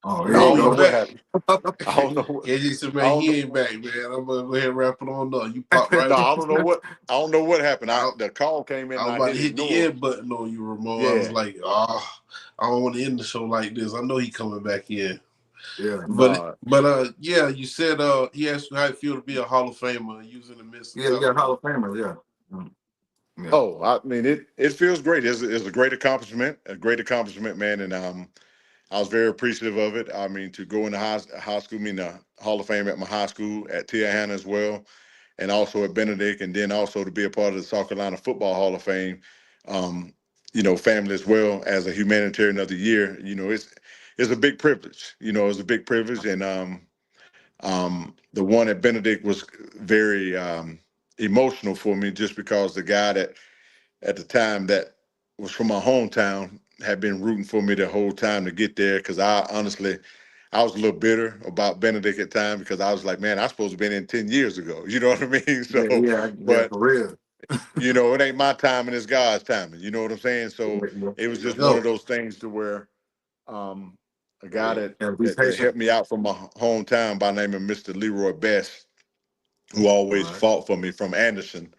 Oh, I don't know what happened. I don't know what. KJ said, man, he ain't back, man. I'm gonna go ahead and wrap it on up. You pop right No, up. I don't know what happened. The call came in. I was about to hit the end button on you, Ramon. Yeah. I was like, I don't want to end the show like this. I know he coming back in. Yeah, but yeah, you said he asked you how it feel to be a Hall of Famer using the midst. Yeah, Hall of Famer, yeah. Yeah. Oh, I mean, it feels great. It's a great accomplishment, man. And I was very appreciative of it. I mean, to go into high school, the Hall of Fame at my high school at Tiahana as well, and also at Benedict, and then also to be a part of the South Carolina Football Hall of Fame, family as well as a humanitarian of the year. It's a big privilege. It's a big privilege, and the one at Benedict was very emotional for me, just because the guy that at the time that was from my hometown had been rooting for me the whole time to get there, because I was a little bitter about Benedict at the time, because I was like, man, I was supposed to have been in 10 years ago. You know what I mean? So, but for real. It ain't my timing, it's God's timing. You know what I'm saying? So it was just one of those things to where a guy that helped me out from my hometown by the name of Mr. Leroy Best, who always fought for me from Anderson,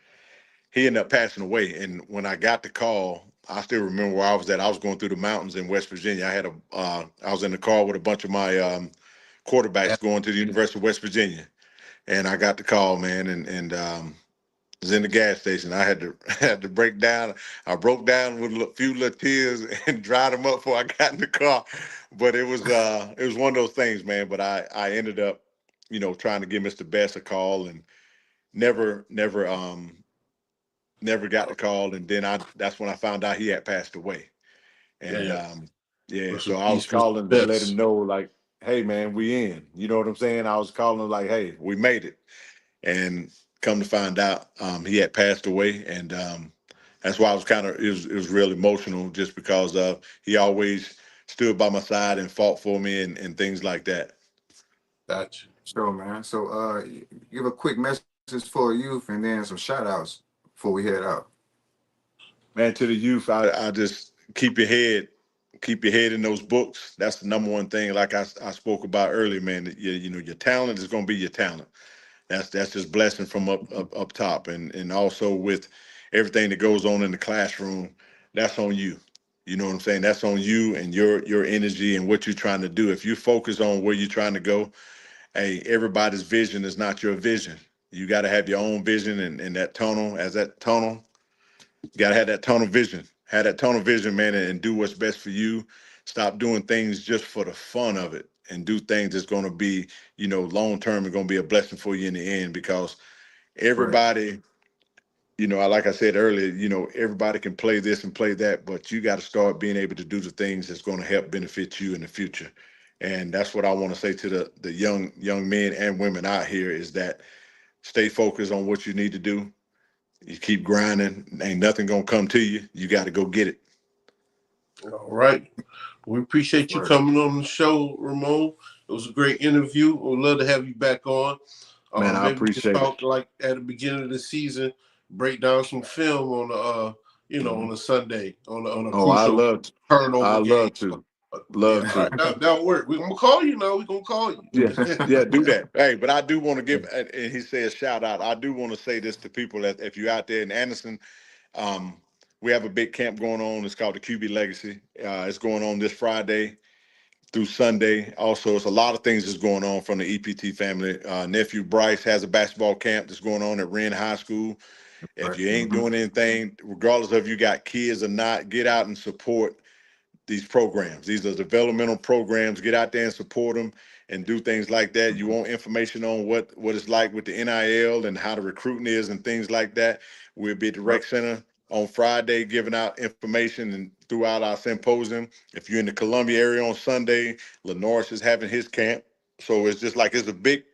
he ended up passing away. And when I got the call, I still remember where I was at. I was going through the mountains in West Virginia. I was in the car with a bunch of my quarterbacks going to the University of West Virginia. And I got the call, man, and was in the gas station. I had to break down. I broke down with a few little tears and dried them up before I got in the car. But it was one of those things, man. But I ended up, trying to give Mr. Best a call, and never got the call. And then that's when I found out he had passed away. And so I was calling to let him know, like, hey, man, we in. You know what I'm saying? I was calling him like, hey, we made it. And come to find out, he had passed away. And that's why I was it was real emotional, just because he always stood by my side and fought for me and things like that. Gotcha. Sure, man. So give a quick message for youth and then some shout outs before we head out. Man, to the youth, I just keep your head in those books. That's the number one thing. Like I spoke about earlier, man, your talent is going to be your talent. That's just blessing from up top. And also with everything that goes on in the classroom, that's on you. You know what I'm saying? That's on you and your energy and what you're trying to do. If you focus on where you're trying to go, hey, everybody's vision is not your vision. You got to have your own vision, and that tunnel, you got to have that tunnel vision. Have that tunnel vision, man, and do what's best for you. Stop doing things just for the fun of it, and do things that's going to be, long term, and going to be a blessing for you in the end. Because everybody, like I said earlier, everybody can play this and play that, but you got to start being able to do the things that's going to help benefit you in the future. And that's what I want to say to the young men and women out here, is that stay focused on what you need to do. You keep grinding. Ain't nothing going to come to you. You got to go get it. All right. We appreciate you coming on the show, Ramon. It was a great interview. We'd love to have you back on. Man, I Maybe we can appreciate it. talk like at the beginning of the season, break down some film on on a Sunday on a I crucial love to. turnover I game. love to. Love Yeah, all to. right, that'll work. We're gonna call you now. We're gonna call you. Yeah, yeah, do that. Hey, but I do want to give, and he said shout out. I do want to say this to people that if you're out there in Anderson, we have a big camp going on. It's called the QB Legacy. It's going on this Friday through Sunday. Also, it's a lot of things that's going on from the EPT family. Nephew Bryce has a basketball camp that's going on at Wren High School. If you ain't doing anything, regardless of you got kids or not, get out and support these programs. These are developmental programs. Get out there and support them and do things like that. You want information on what it's like with the NIL and how the recruiting is and things like that. We'll be at the Rec Center on Friday giving out information and throughout our symposium. If you're in the Columbia area on Sunday, Lenoris is having his camp. So it's just like it's a big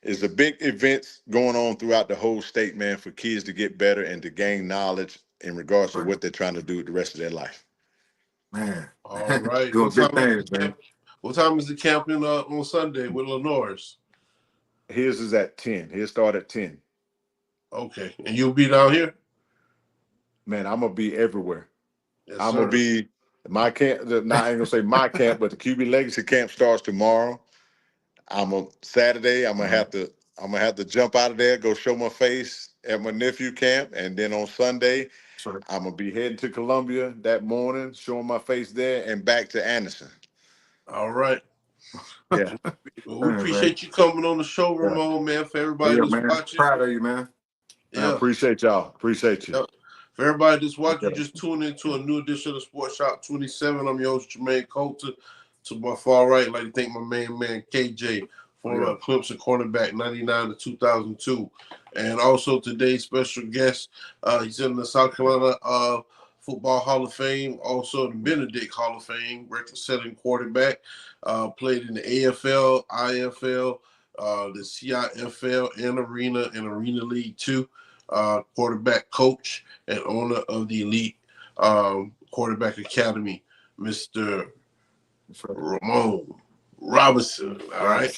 events going on throughout the whole state, man, for kids to get better and to gain knowledge in regards to what they're trying to do with the rest of their life. Man. All right. Doing big things, man. What time is the camp on Sunday with Lenoris? His is at 10. He'll start at 10. Okay, and you'll be down here? Man, I'm gonna be everywhere. Yes, I'm sir. gonna be my camp. I ain't gonna say my camp, but the QB Legacy camp starts tomorrow. Saturday. I'm gonna have to jump out of there, go show my face at my nephew camp, and then on Sunday, I'm gonna be heading to Columbia that morning, showing my face there, and back to Anderson. All right. Yeah. Well, we appreciate you coming on the show, Ramon, man. For everybody that's watching, proud of you, man. Yeah, I appreciate y'all. Appreciate you. Yep. For everybody that's watching, just tune into a new edition of the Sports Shop 27. I'm your host, Jermaine Coulter. To my far right, I'd like to thank my main man, KJ, former Clemson cornerback, 99 to 2002. And also today's special guest, he's in the South Carolina Football Hall of Fame, also the Benedict Hall of Fame, record-setting quarterback, played in the AFL, IFL, the CIFL, and Arena League 2. Quarterback coach and owner of the Elite Quarterback Academy, Mr. Ramon Robinson. All right.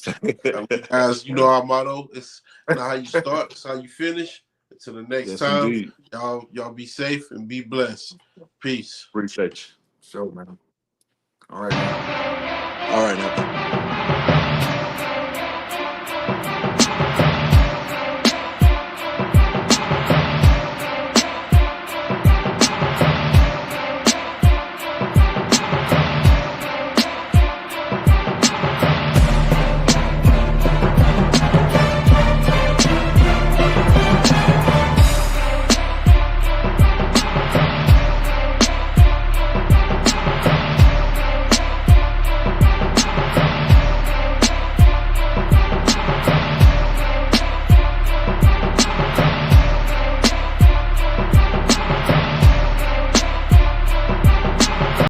Guys, you know our motto. It's not how you start, it's how you finish. Until the next time, indeed. Y'all be safe and be blessed. Peace. Appreciate you. So, man. All right, man. All right, now.